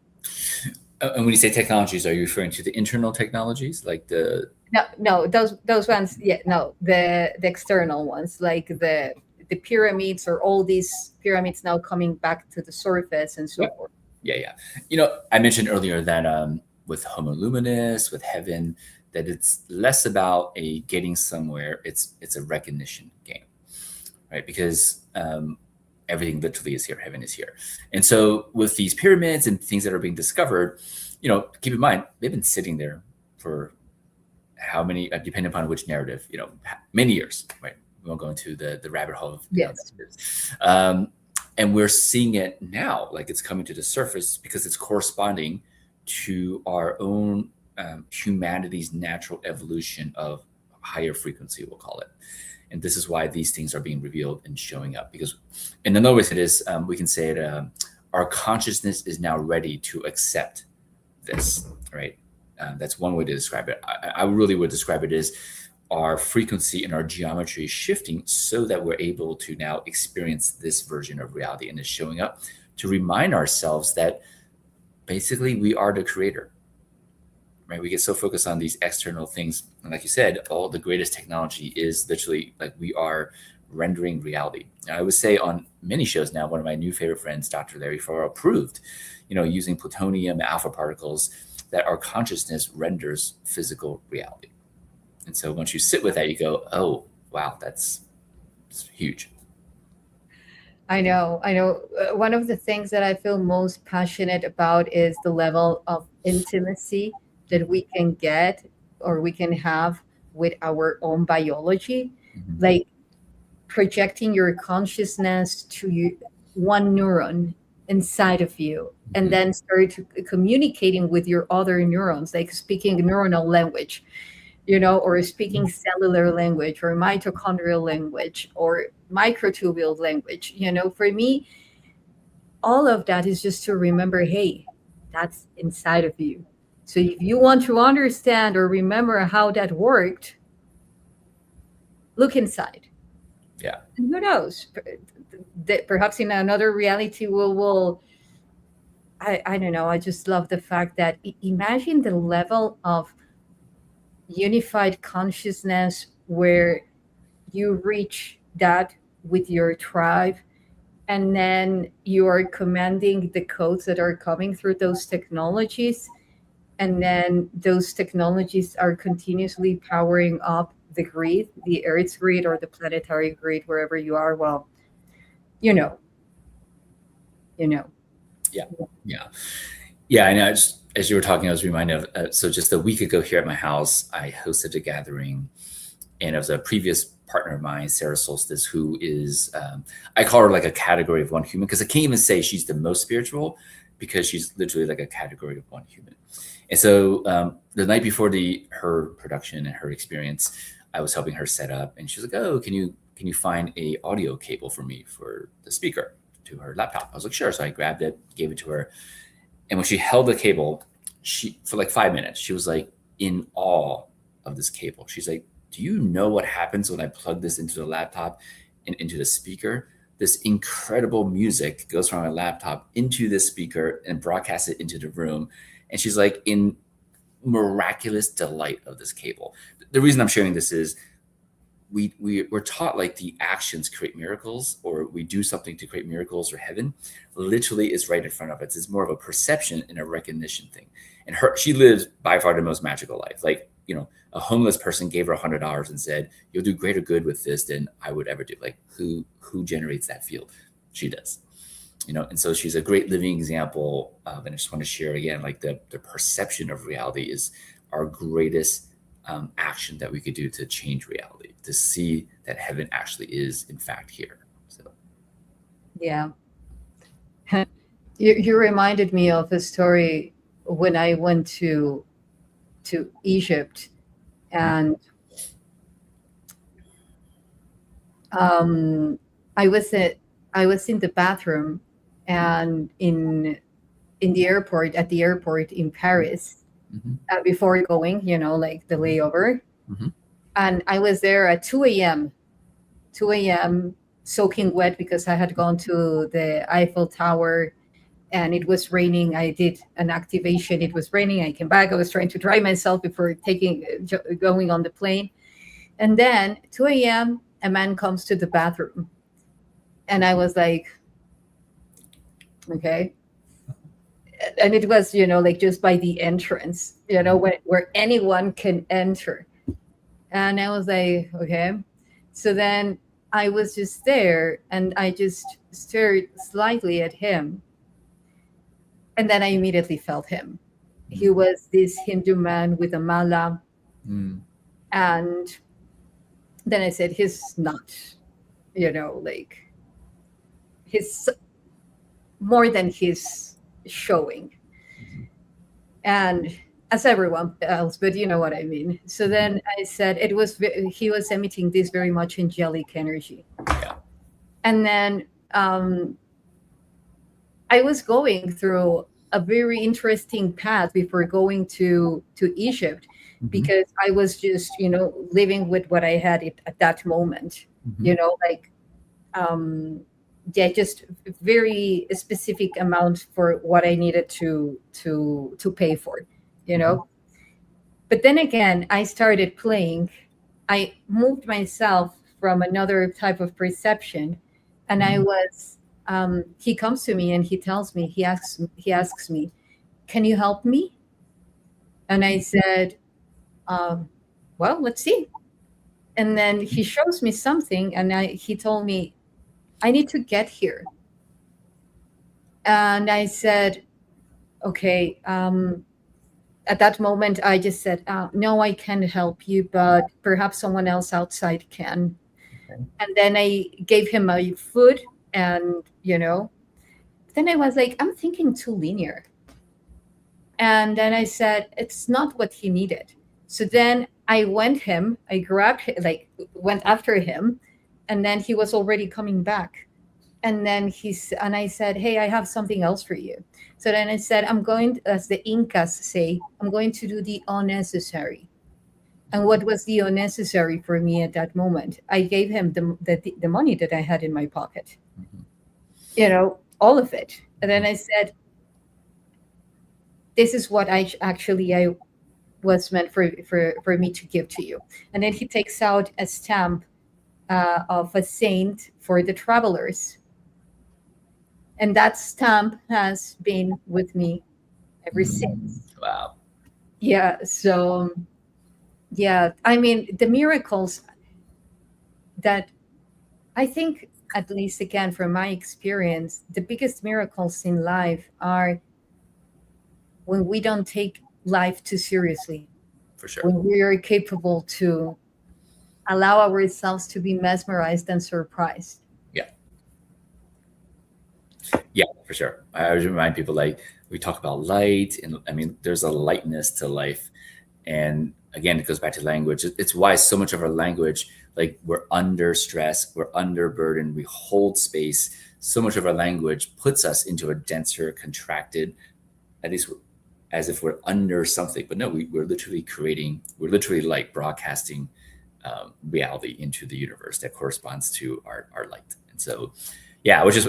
And when you say technologies, are you referring to the internal technologies, like the? No, no, those ones. Yeah, no, the external ones, like the pyramids, or all these pyramids now coming back to the surface and so Yeah, forth. yeah, yeah. I mentioned earlier that with Homo luminous, with heaven, that it's less about a getting somewhere. It's a recognition game, right? Because everything literally is here. Heaven is here. And so with these pyramids and things that are being discovered, keep in mind they've been sitting there for how many, depending upon which narrative, many years, right? We won't go into the rabbit hole of Yes. that is. And we're seeing it now, like it's coming to the surface because it's corresponding to our own humanity's natural evolution of higher frequency, we'll call it. And this is why these things are being revealed and showing up. Because, in another way it is, we can say it, our consciousness is now ready to accept this, right? That's one way to describe it. I really would describe it as our frequency and our geometry is shifting so that we're able to now experience this version of reality, and it's showing up to remind ourselves that basically we are the creator, right? We get so focused on these external things. And like you said, all the greatest technology is literally like we are rendering reality. I would say on many shows now, one of my new favorite friends, Dr. Larry Farrar, proved, using plutonium, alpha particles, that our consciousness renders physical reality. And so once you sit with that, you go, oh, wow, that's huge. I know, I know. One of the things that I feel most passionate about is the level of intimacy that we can get, or we can have, with our own biology. Mhm. Like projecting your consciousness to you. one neuron inside of you, and then start communicating with your other neurons, like speaking neuronal language, or speaking cellular language or mitochondrial language or microtubule language. For me, all of that is just to remember, hey, that's inside of you. So if you want to understand or remember how that worked, look inside. Yeah. And who knows? That perhaps in another reality we'll I don't know. I just love the fact that imagine the level of unified consciousness where you reach that with your tribe, and then you are commanding the codes that are coming through those technologies, and then those technologies are continuously powering up the grid, the Earth's grid or the planetary grid, wherever you are. Well, you know. Yeah. I know. As you were talking, I was reminded of, so just a week ago here at my house, I hosted a gathering, and it was a previous partner of mine, Sarah Solstice, who is, I call her like a category of one human, because I can't even say she's the most spiritual, because she's literally like a category of one human. And so the night before her production and her experience, I was helping her set up, and she was like, "Oh, can you find a audio cable for me for the speaker to her laptop?" I was like, "Sure." So I grabbed it, gave it to her. And when she held the cable, for like 5 minutes, she was like in awe of this cable. She's like, "Do you know what happens when I plug this into the laptop and into the speaker? This incredible music goes from my laptop into this speaker and broadcasts it into the room." And she's like in miraculous delight of this cable. The reason I'm sharing this is we're taught like the actions create miracles, or we do something to create miracles, or heaven literally is right in front of us. It's more of a perception and a recognition thing. And she lives by far the most magical life. Like, a homeless person gave her $100 and said, "You'll do greater good with this than I would ever do." Like, who generates that field? She does. And so she's a great living example of, and I just want to share again, like the perception of reality is our greatest action that we could do to change reality, to see that heaven actually is in fact here. So Yeah. You reminded me of a story when I went to Egypt, and I was in the bathroom, and in the airport, at the airport in Paris, before going, like the layover. And I was there at 2 a.m., soaking wet because I had gone to the Eiffel Tower and it was raining. I did an activation. It was raining. I came back. I was trying to dry myself before going on the plane. And then 2 a.m., a man comes to the bathroom. And I was like, okay. And it was, like just by the entrance, where anyone can enter. And I was like, okay. So then I was just there and I just stared slightly at him. And then I immediately felt him. He was this Hindu man with a mala. And then I said, he's not, like he's more than he's showing. And as everyone else, but you know what I mean. So then I said he was emitting this very much angelic energy. Yeah. And then I was going through a very interesting path before going to Egypt, because I was just, living with what I had at that moment, just very specific amount for what I needed to pay for, But then again, I started playing. I moved myself from another type of perception, and I was. He comes to me and he asks me, "Can you help me?" And I said, "Well, let's see." And then he shows me something, and he told me, "I need to get here." And I said, "Okay." At that moment, I just said, "No, I can't help you, but perhaps someone else outside can." Okay. And then I gave him my food And, then I was like, I'm thinking too linear. And then I said, it's not what he needed. So then I went after him, and then he was already coming back. And then I said, hey, I have something else for you. So then I said, I'm going, as the Incas say, I'm going to do the unnecessary. And what was the unnecessary for me at that moment? I gave him the money that I had in my pocket, all of it. And then I said, this is what I was meant for me to give to you. And then he takes out a stamp of a saint for the travelers. And that stamp has been with me ever since. Wow. Yeah. So, yeah, I mean, the miracles that I think, at least again, from my experience, the biggest miracles in life are when we don't take life too seriously. For sure. When we are capable to allow ourselves to be mesmerized and surprised. Yeah, for sure. I always remind people, like, we talk about light, and I mean, there's a lightness to life. And again, it goes back to language. It's why so much of our language, like, we're under stress, we're under burden, we hold space. So much of our language puts us into a denser, contracted, at least as if we're under something. But no, we're literally like broadcasting reality into the universe that corresponds to our light. And so, yeah, which is,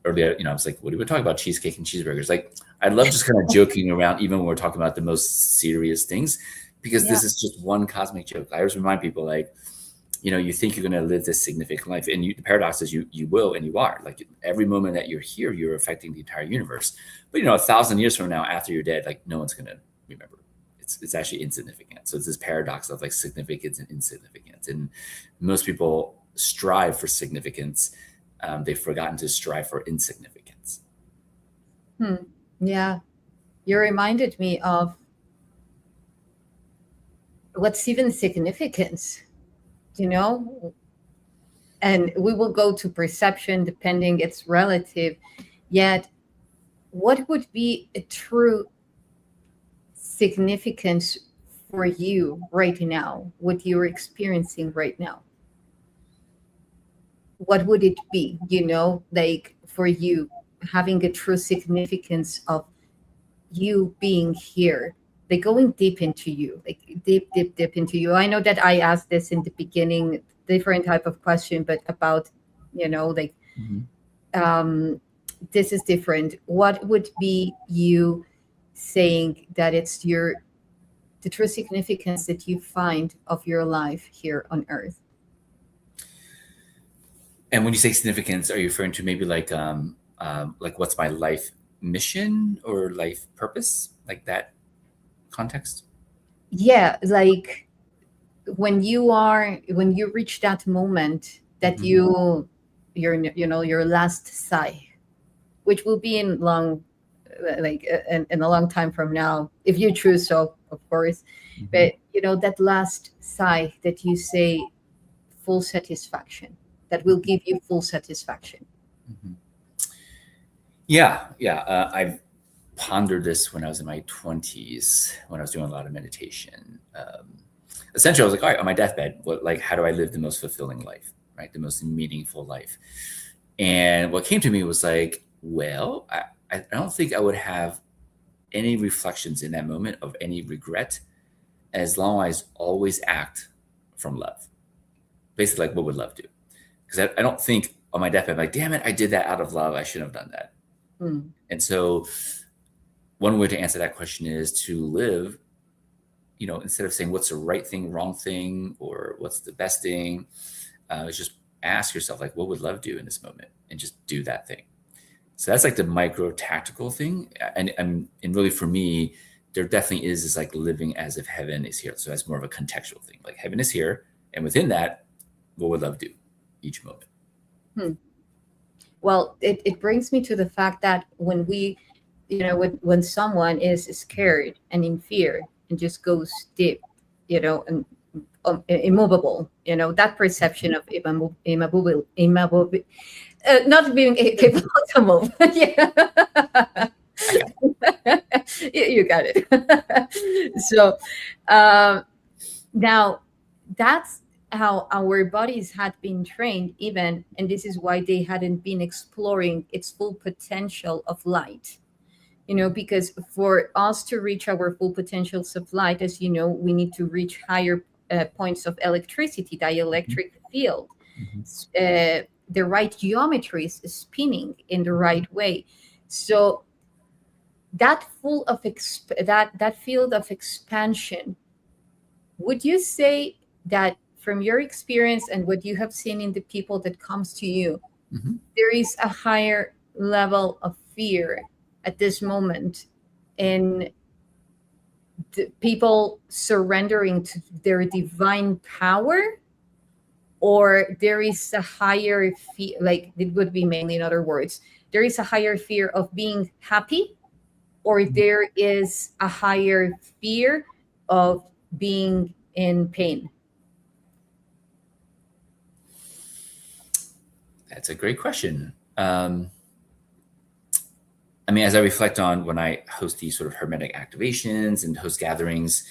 earlier, I was like, what do we talk about? Cheesecake and cheeseburgers. Like, I love just kind of joking around, even when we're talking about the most serious things, because this is just one cosmic joke. I always remind people, like, you think you're going to live this significant life, and the paradox is you will, and you are. Like, every moment that you're here, you're affecting the entire universe. But 1,000 years from now, after you're dead, like, no one's going to remember. It's actually insignificant. So it's this paradox of, like, significance and insignificance. And most people strive for significance. They've forgotten to strive for insignificance. Yeah. You reminded me of what's even significance, and we will go to perception, depending, it's relative. Yet, what would be a true significance for you right now, what you're experiencing right now? What would it be, like, for you, having a true significance of you being here, like going deep into you, like deep into you? I know that I asked this in the beginning, different type of question, but about, like, this is different. What would be you saying that it's the true significance that you find of your life here on Earth? And when you say significance, are you referring to maybe like what's my life mission or life purpose, like that context? Yeah, like when you reach that moment that your last sigh, which will be in long, like in a long time from now, if you choose so, of course. But that last sigh that you say, full satisfaction, that will give you full satisfaction. Yeah. I've pondered this when I was in my 20s, when I was doing a lot of meditation. Essentially, I was like, all right, on my deathbed, how do I live the most fulfilling life, right? The most meaningful life. And what came to me was like, well, I don't think I would have any reflections in that moment of any regret, as long as I always act from love. Basically, like, what would love do? Because I don't think on my deathbed, I'm like, damn it, I did that out of love. I shouldn't have done that. And so one way to answer that question is to live, instead of saying what's the right thing, wrong thing, or what's the best thing, is just ask yourself, like, what would love do in this moment, and just do that thing. So that's like the micro tactical thing. And really, for me, there definitely is this, like, living as if heaven is here. So that's more of a contextual thing. Like, heaven is here, and within that, what would love do each moment? Well, it brings me to the fact that when we, when someone is scared and in fear and just goes deep, and immovable, that perception of Not being capable to move. Yeah. You got it. So now that's how our bodies had been trained, even, and this is why they hadn't been exploring its full potential of light. Because for us to reach our full potentials of light, as you know, we need to reach higher points of electricity, dielectric field, the right geometries spinning in the right way. So that that field of expansion, would you say that from your experience and what you have seen in the people that comes to you, there is a higher level of fear at this moment in the people surrendering to their divine power? Or there is a higher fear, like it would be mainly, in other words, there is a higher fear of being happy, or there is a higher fear of being in pain? That's a great question. I mean, as I reflect on when I host these sort of hermetic activations and host gatherings,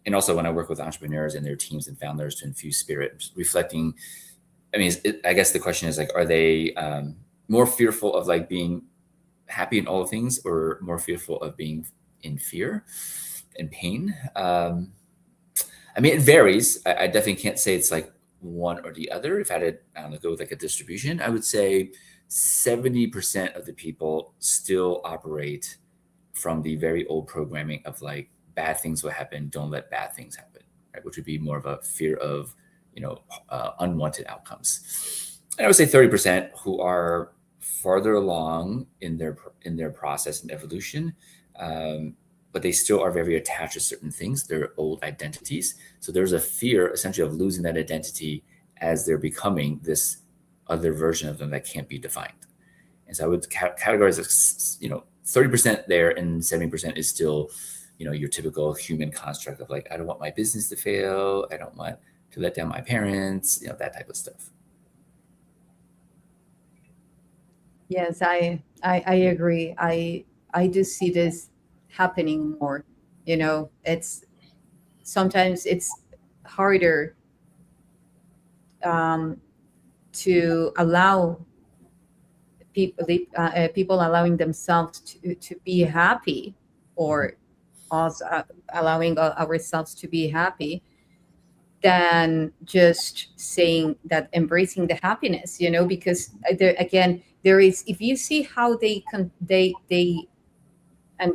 and also when I work with entrepreneurs and their teams and founders to infuse spirit, reflecting, I mean, I guess the question is like, are they more fearful of like being happy in all things, or more fearful of being in fear and pain? I mean, it varies. I definitely can't say it's like one or the other. If I had to, I don't know, go with like a distribution, I would say 70% of the people still operate from the very old programming of like, bad things will happen, don't let bad things happen, right? Which would be more of a fear of, unwanted outcomes. And I would say 30% who are farther along in their process and evolution, but they still are very attached to certain things, their old identities. So there's a fear essentially of losing that identity as they're becoming this other version of them that can't be defined. And so I would categorize as, 30% there, and 70% is still, your typical human construct of like, I don't want my business to fail. I don't want to let down my parents, that type of stuff. Yes, I agree. I do see this happening more. It's sometimes it's harder to allow people allowing themselves to be happy, or us allowing ourselves to be happy, than just saying that embracing the happiness, because there is, if you see how they and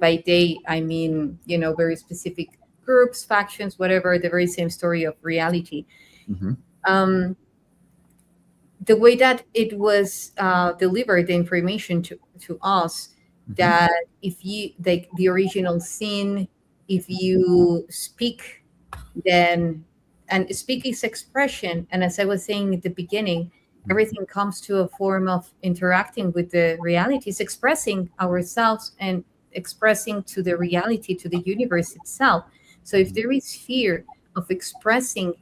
by they I mean, very specific groups, factions, whatever, the very same story of reality. The way that it was delivered, the information to us, that if you, like the original sin, if you speak, then, and speak is expression, and as I was saying at the beginning, everything comes to a form of interacting with the realities, expressing ourselves and expressing to the reality, to the universe itself. So if there is fear of expressing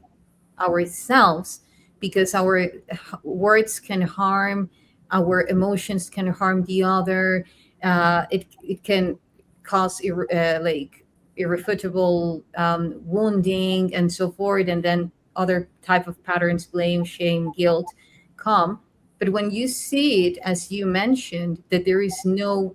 ourselves, because our words can harm, our emotions can harm the other, it can cause irrefutable wounding and so forth, and then other type of patterns, blame, shame, guilt, come. But when you see it, as you mentioned, that there is no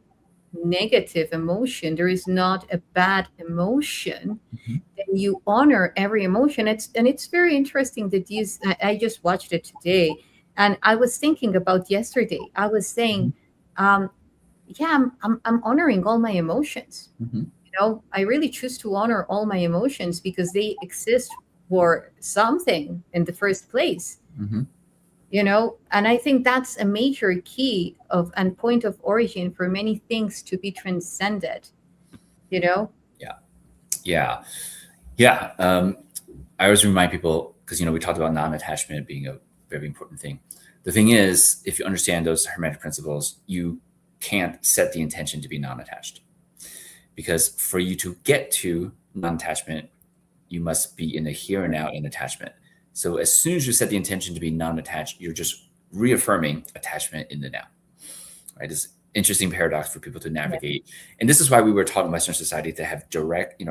negative emotion, there is not a bad emotion, then you honor every emotion. It's very interesting that I just watched it today, and I was thinking about yesterday. I was saying, yeah, I'm honoring all my emotions. I really choose to honor all my emotions because they exist for something in the first place. And I think that's a major key of and point of origin for many things to be transcended. Yeah. I always remind people, because we talked about non-attachment being a very important thing. The thing is, if you understand those hermetic principles, you can't set the intention to be non-attached, because for you to get to non-attachment, you must be in the here and now in attachment. So as soon as you set the intention to be non-attached, you're just reaffirming attachment in the now, right? This interesting paradox for people to navigate. And this is why we were taught in Western society to have direct,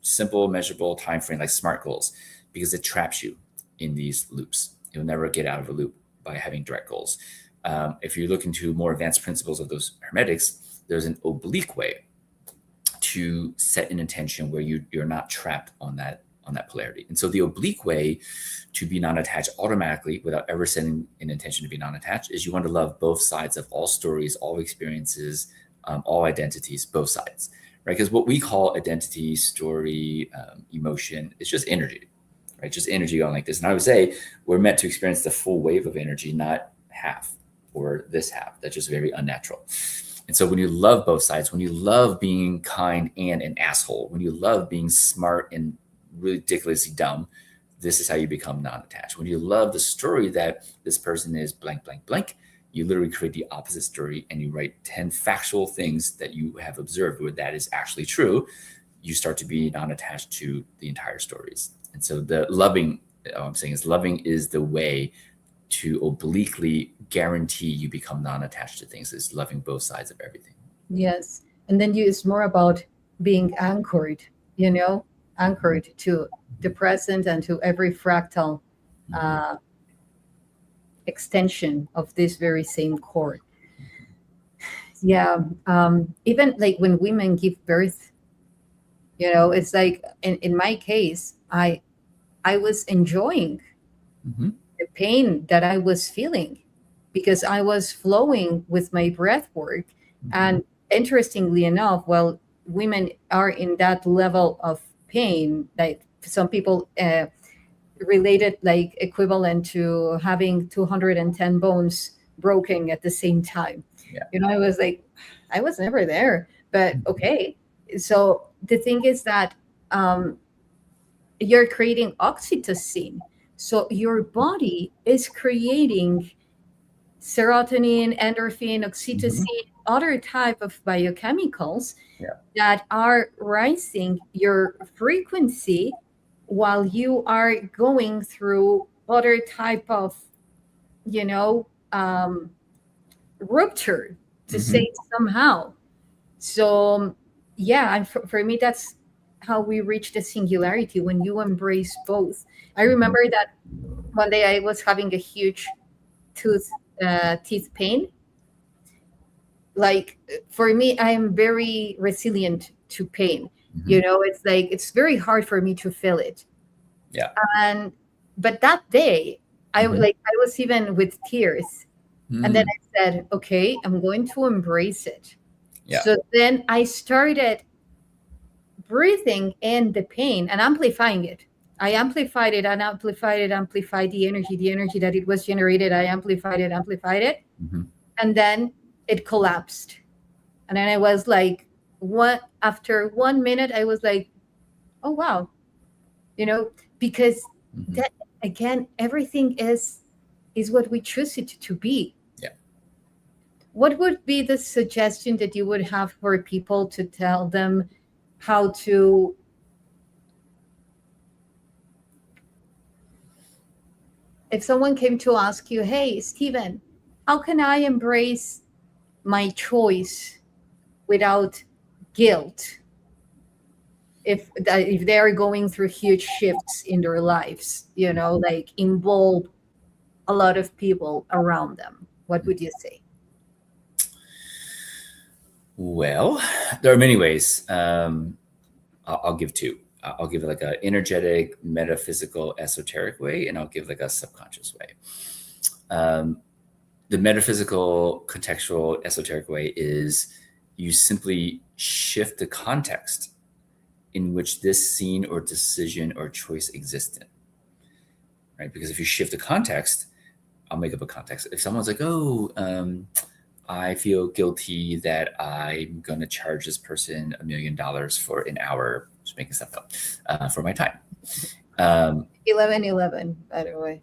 simple, measurable time frame, like SMART goals, because it traps you in these loops. You'll never get out of a loop by having direct goals. If you look into more advanced principles of those hermetics, there's an oblique way to set an intention where you're not trapped on that polarity. And so the oblique way to be non-attached automatically without ever setting an intention to be non-attached is you want to love both sides of all stories, all experiences, all identities, both sides, right? Because what we call identity, story, emotion, is just energy, right? Just energy going like this. And I would say we're meant to experience the full wave of energy, not half or this half. That's just very unnatural. And so when you love both sides, when you love being kind and an asshole, when you love being smart and ridiculously dumb, this is how you become non-attached. When you love the story that this person is blank, blank, blank, you literally create the opposite story and you write 10 factual things that you have observed where that is actually true. You start to be non-attached to the entire stories. And so the loving, all I'm saying is loving is the way to obliquely guarantee you become non-attached to things, is loving both sides of everything. Yes. And then it's more about being anchored, anchored to the present and to every fractal extension of this very same core. Yeah. Even like when women give birth, it's like in my case, I was enjoying the pain that I was feeling because I was flowing with my breath work. And interestingly enough, well, women are in that level of pain, like some people related like equivalent to having 210 bones broken at the same time. I was like, I was never there, but okay. So the thing is that you're creating oxytocin. So your body is creating serotonin, endorphin, oxytocin, other type of biochemicals that are raising your frequency while you are going through other type of, rupture, to say it somehow. So, and for me, that's how we reach the singularity, when you embrace both. I remember that one day I was having a huge teeth pain. Like for me, I am very resilient to pain. It's like it's very hard for me to feel it. But that day, I was even with tears, and then I said, "Okay, I'm going to embrace it." So then I started breathing in the pain and amplifying it. I amplified it and amplified the energy that it was generated. I amplified it. And then it collapsed. And then I was like, after 1 minute, I was like, oh, wow. Because that, again, everything is what we choose it to be. What would be the suggestion that you would have for people to tell them how to if someone came to ask you, hey, Steven, how can I embrace my choice without guilt if they are going through huge shifts in their lives, like involve a lot of people around them? What would you say? Well, there are many ways. I'll give two. I'll give like an energetic, metaphysical, esoteric way, and I'll give like a subconscious way. The metaphysical, contextual, esoteric way is you simply shift the context in which this scene or decision or choice existed, right? Because if you shift the context, I'll make up a context. If someone's like, I feel guilty that I'm going to charge this person $1 million for an hour, just making stuff up, for my time. 11/11, by the way.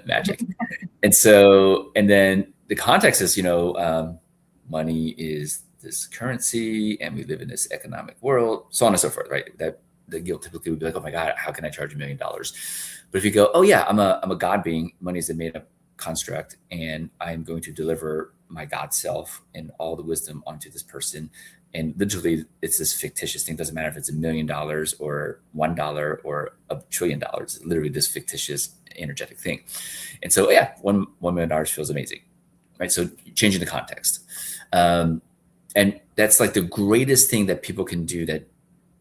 Magic. And then the context is, money is this currency and we live in this economic world, so on and so forth, right? That the guilt typically would be like, oh my God, how can I charge $1 million? But if you go, oh yeah, I'm a God being, money is made up construct, and I'm going to deliver my God self and all the wisdom onto this person. And literally, it's this fictitious thing. It doesn't matter if it's $1 million or $1 or $1 trillion. It's literally this fictitious energetic thing. And so, yeah, $1 million feels amazing, right? So changing the context. And that's like the greatest thing that people can do that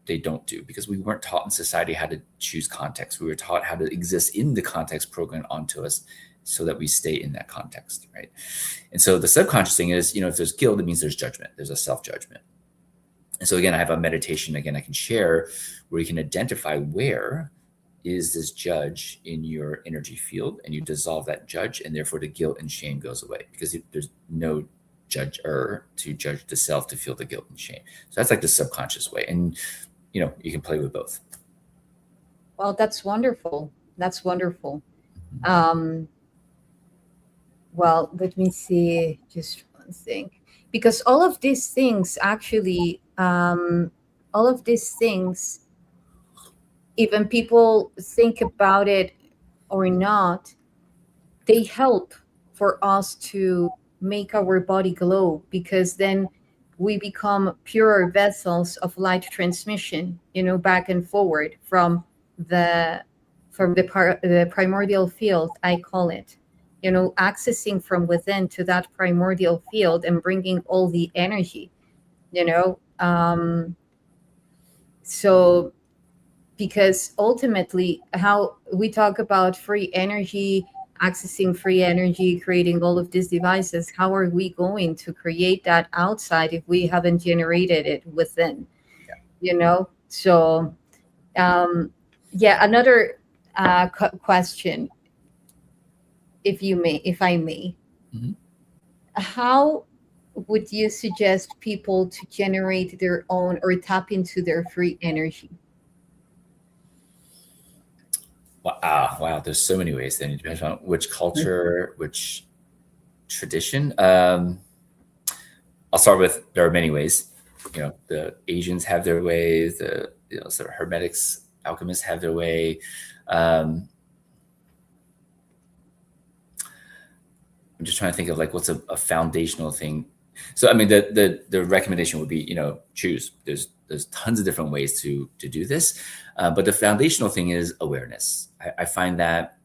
they don't do, because we weren't taught in society how to choose context. We were taught how to exist in the context programmed onto us so that we stay in that context, right? And so the subconscious thing is, if there's guilt, it means there's judgment. There's a self-judgment. And so again, I have a meditation, again, I can share where you can identify where is this judge in your energy field, and you dissolve that judge, and therefore the guilt and shame goes away, because there's no judger to judge the self to feel the guilt and shame. So that's like the subconscious way. And, you can play with both. Well, that's wonderful. That's wonderful. Well, let me see just one thing, because all of these things actually, even people think about it or not, they help for us to make our body glow, because then we become purer vessels of light transmission, back and forward from the primordial field, I call it, accessing from within to that primordial field and bringing all the energy, so because ultimately how we talk about free energy, accessing free energy, creating all of these devices, how are we going to create that outside if we haven't generated it within? So another question, if I may. Mm-hmm. How would you suggest people to generate their own or tap into their free energy? Wow, there's so many ways. Then it depends on which culture, which tradition. I'll start with, there are many ways. The Asians have their ways. The sort of hermetics, alchemists have their way. I'm just trying to think of like what's a foundational thing. So I mean, the recommendation would be, choose. There's tons of different ways to do this, but the foundational thing is awareness. I find that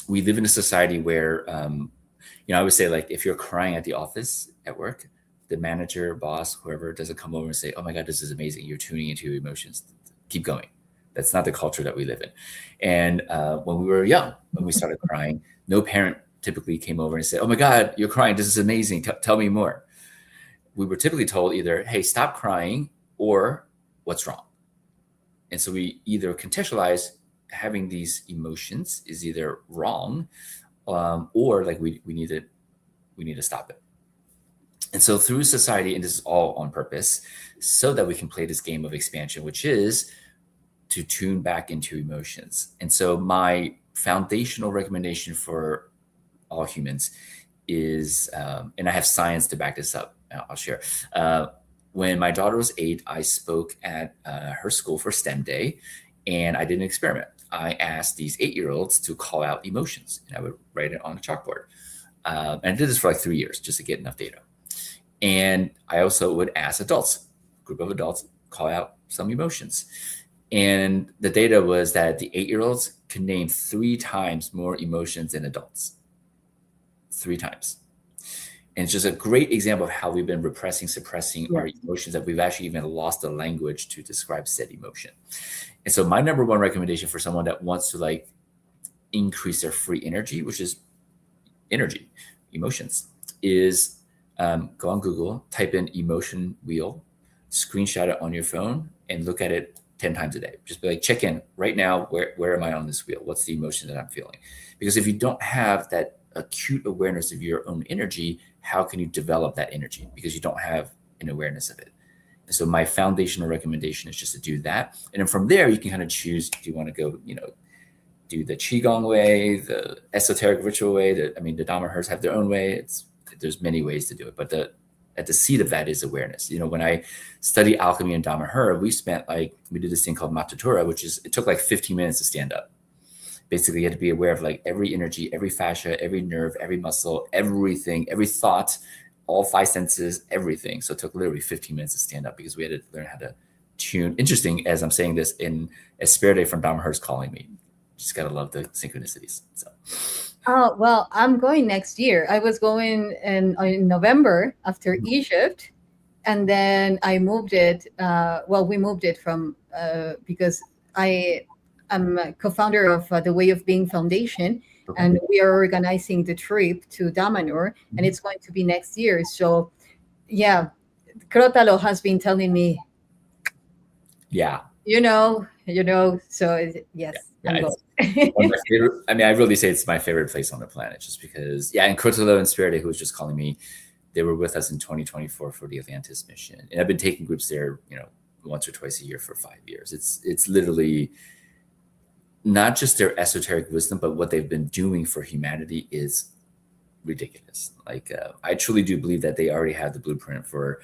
we live in a society where, I would say, like, if you're crying at the office at work, the manager, boss, whoever doesn't come over and say, "Oh my God, this is amazing. You're tuning into your emotions. Keep going." That's not the culture that we live in. And when we were young, when we started crying, no parent typically came over and said, "Oh my God, you're crying. This is amazing. Tell me more." We were typically told either, "Hey, stop crying," or "What's wrong?" And so we either contextualize having these emotions is either wrong, or like we need to stop it. And so through society, and this is all on purpose, so that we can play this game of expansion, which is to tune back into emotions. And so my foundational recommendation for all humans is, and I have science to back this up, I'll share. When my daughter was 8, I spoke at her school for STEM Day, and I did an experiment. I asked these 8-year-olds to call out emotions, and I would write it on a chalkboard. And I did this for like 3 years just to get enough data. And I also would ask adults, a group of adults, call out some emotions. And the data was that the 8-year-olds can name 3 times more emotions than adults. 3 times. And it's just a great example of how we've been repressing, suppressing our emotions, that we've actually even lost the language to describe said emotion. And so my number one recommendation for someone that wants to like increase their free energy, which is energy, emotions, is go on Google, type in emotion wheel, screenshot it on your phone, and look at it 10 times a day. Just be like, check in right now. Where am I on this wheel? What's the emotion that I'm feeling? Because if you don't have that acute awareness of your own energy, how can you develop that energy? Because you don't have an awareness of it. And so my foundational recommendation is just to do that. And then from there, you can kind of choose, do you want to go, do the Qigong way, the esoteric ritual way, the Dharma Hers have their own way. There's many ways to do it, but at the seed of that is awareness. When I study alchemy and Dharma Her, we did this thing called Matatura, which is, it took like 15 minutes to stand up. basically you had to be aware of like every energy, every fascia, every nerve, every muscle, everything, every thought, all 5 senses, everything. So it took literally 15 minutes to stand up because we had to learn how to tune. Interesting, as I'm saying this, in a spirit day from Dharma calling me. Just gotta love the synchronicities. So. Oh, well, I'm going next year. I was going in November after Egypt, and then I moved it. We moved it from because I'm a co-founder of the Way of Being Foundation, Okay. and we are organizing the trip to Damanhur, and it's going to be next year. So, yeah, Krotalo has been telling me, yeah, So yes, yeah, I'm it's going. one of my favorite. I mean, I really say it's my favorite place on the planet, just because. Yeah, and Krotalo and Spirit, who was just calling me, they were with us in 2024 for the Atlantis mission, and I've been taking groups there, once or twice a year for 5 years. It's literally not just their esoteric wisdom, but what they've been doing for humanity is ridiculous. Like, I truly do believe that they already have the blueprint for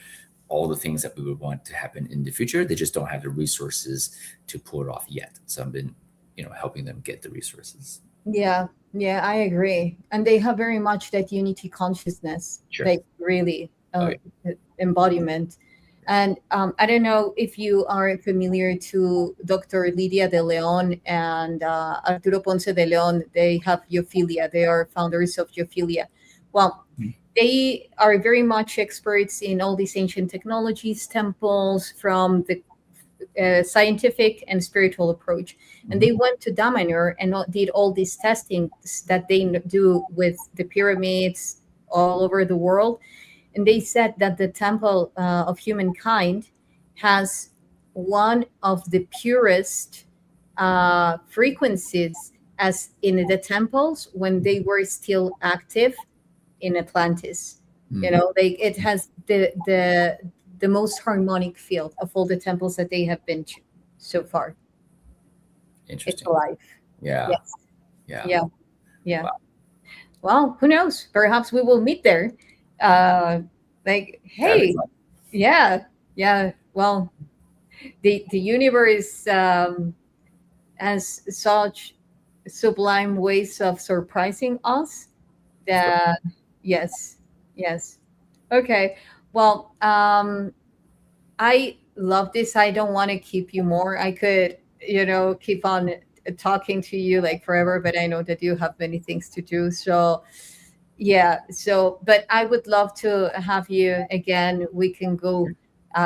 all the things that we would want to happen in the future. They just don't have the resources to pull it off yet. So I've been, helping them get the resources. Yeah, I agree. And they have very much that unity consciousness, Sure. like really embodiment. And I don't know if you are familiar to Dr. Lidia de Leon and Arturo Ponce de Leon. They have Euphilia. They are founders of Euphilia. Well, they are very much experts in all these ancient technologies, temples, from the scientific and spiritual approach. And they went to Damanhur and did all these testing that they do with the pyramids all over the world. And they said that the temple of humankind has one of the purest frequencies as in the temples when they were still active in Atlantis. It has the most harmonic field of all the temples that they have been to so far. Interesting. It's alive. Yeah. Yes. Yeah. Wow. Well, who knows? Perhaps we will meet there. Hey, yeah. Well, the universe has such sublime ways of surprising us that yes. Okay. Well, I love this. I don't want to keep you more. I could, keep on talking to you like forever, but I know that you have many things to do. So, yeah. But I would love to have you again. We can go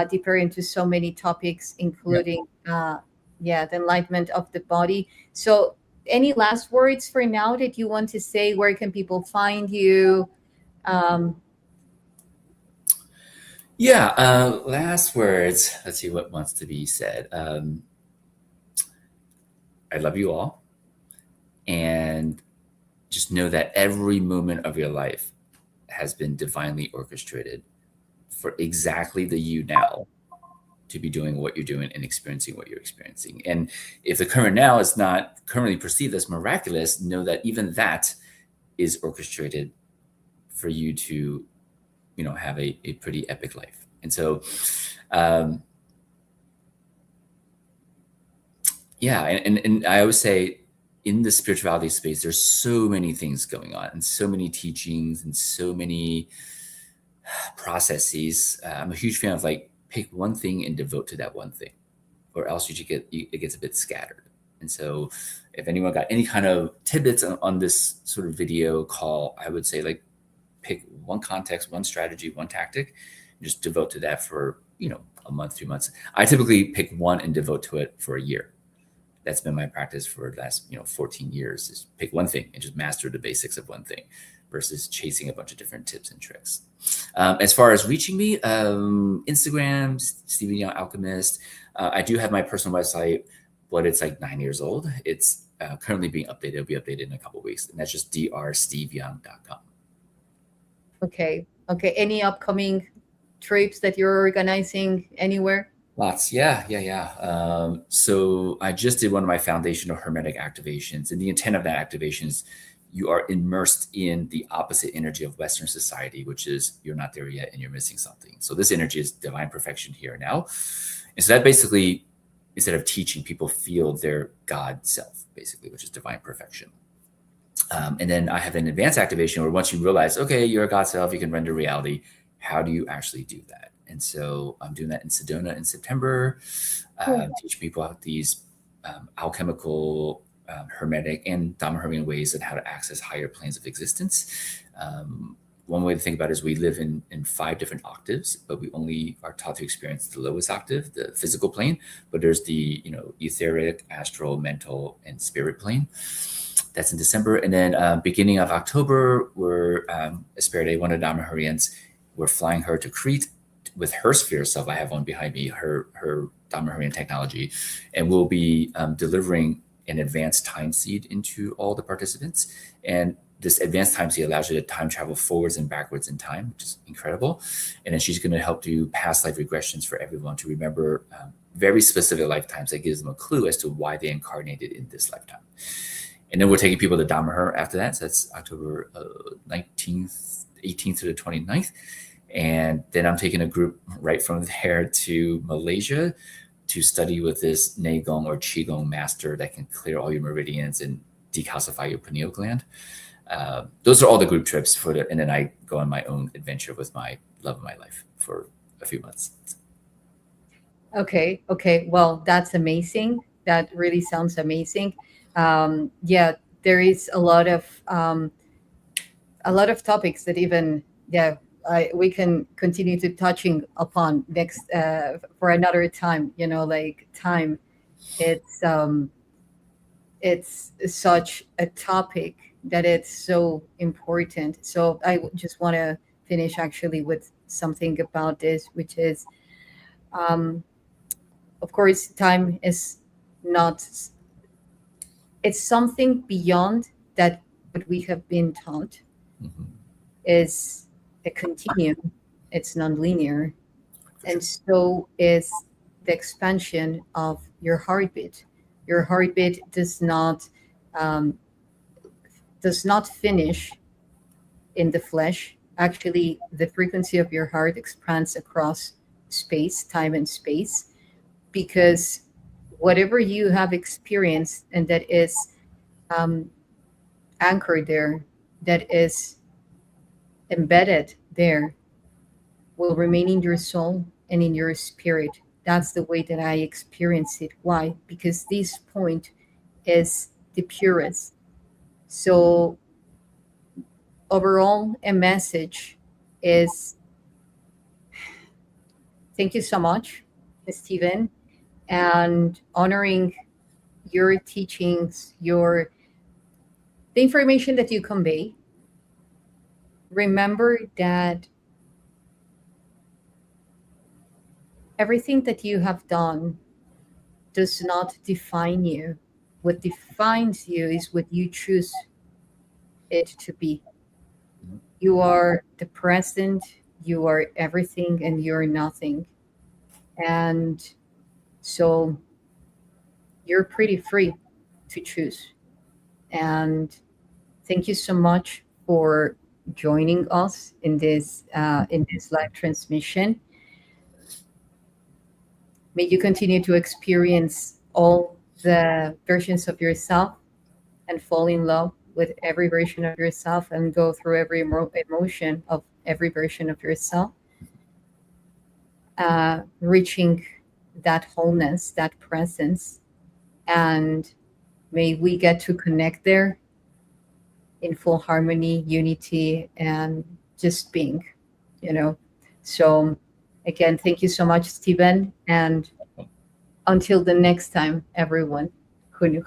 deeper into so many topics, including, the enlightenment of the body. So, any last words for now that you want to say? Where can people find you? Last words. Let's see what wants to be said. I love you all. And just know that every moment of your life has been divinely orchestrated for exactly the you now to be doing what you're doing and experiencing what you're experiencing. And if the current now is not currently perceived as miraculous, know that even that is orchestrated for you to have a pretty epic life. And so, and I always say in the spirituality space, there's so many things going on and so many teachings and so many processes. I'm a huge fan of like, pick one thing and devote to that one thing, or else it gets a bit scattered. And so if anyone got any kind of tidbits on this sort of video call, I would say like, pick one context, one strategy, one tactic, and just devote to that for, a month, 2 months. I typically pick one and devote to it for a year. That's been my practice for the last, 14 years, is pick one thing and just master the basics of one thing versus chasing a bunch of different tips and tricks. As far as reaching me, Instagram, Steven Young Alchemist. I do have my personal website, but it's like 9 years old. It's currently being updated. It'll be updated in a couple of weeks. And that's just drsteveyoung.com. Okay. Any upcoming trips that you're organizing anywhere? Lots. Yeah. So I just did one of my foundational hermetic activations. And the intent of that activation is you are immersed in the opposite energy of Western society, which is you're not there yet and you're missing something. So this energy is divine perfection here now. And so that basically instead of teaching, people feel their God self, basically, which is divine perfection. And then I have an advanced activation where once you realize, okay, you're a God self, you can render reality. How do you actually do that? And so I'm doing that in Sedona in September, teach people about these alchemical, hermetic, and Dhamma-Hermean ways on how to access higher planes of existence. One way to think about it is we live in 5 different octaves, but we only are taught to experience the lowest octave, the physical plane. But there's the etheric, astral, mental, and spirit plane. That's in December. And then beginning of October, we're Esperide, one of Dhamma-Harians, we're flying her to Crete with her sphere self. I have one behind me, her Dhamma-Harian technology. And we'll be delivering an advanced time seed into all the participants. And this advanced time seed allows you to time travel forwards and backwards in time, which is incredible. And then she's going to help do past life regressions for everyone to remember very specific lifetimes that gives them a clue as to why they incarnated in this lifetime. And then we're taking people to Dhamma-Her after that. So that's October 19th, 18th to the 29th. And then I'm taking a group right from there to Malaysia to study with this Neigong or Qigong master that can clear all your meridians and decalcify your pineal gland. Those are all the group trips and then I go on my own adventure with my love of my life for a few months. Okay. Well, that's amazing. That really sounds amazing. Yeah, there is a lot of topics that even we can continue to touching upon next for another time. Like time, it's such a topic that it's so important. So I just want to finish actually with something about this, which is, of course, time is not. It's something beyond that what we have been taught is a continuum. It's nonlinear. And so is the expansion of your heartbeat. Your heartbeat does not finish in the flesh. Actually, the frequency of your heart expands across space, time and space, because whatever you have experienced and that is anchored there, that is embedded there, will remain in your soul and in your spirit. That's the way that I experience it. Why? Because this point is the purest. So overall, a message is thank you so much, Steven, and honoring your teachings, the information that you convey. Remember that everything that you have done does not define you. What defines you is what you choose it to be. You are the present, you are everything, and you're nothing. And so you're pretty free to choose. And thank you so much for joining us in this live transmission. May you continue to experience all the versions of yourself and fall in love with every version of yourself and go through every emotion of every version of yourself, reaching that wholeness, that presence. And may we get to connect there in full harmony, unity, and just being, So again, thank you so much, Steven. And until the next time, everyone, HUNUH.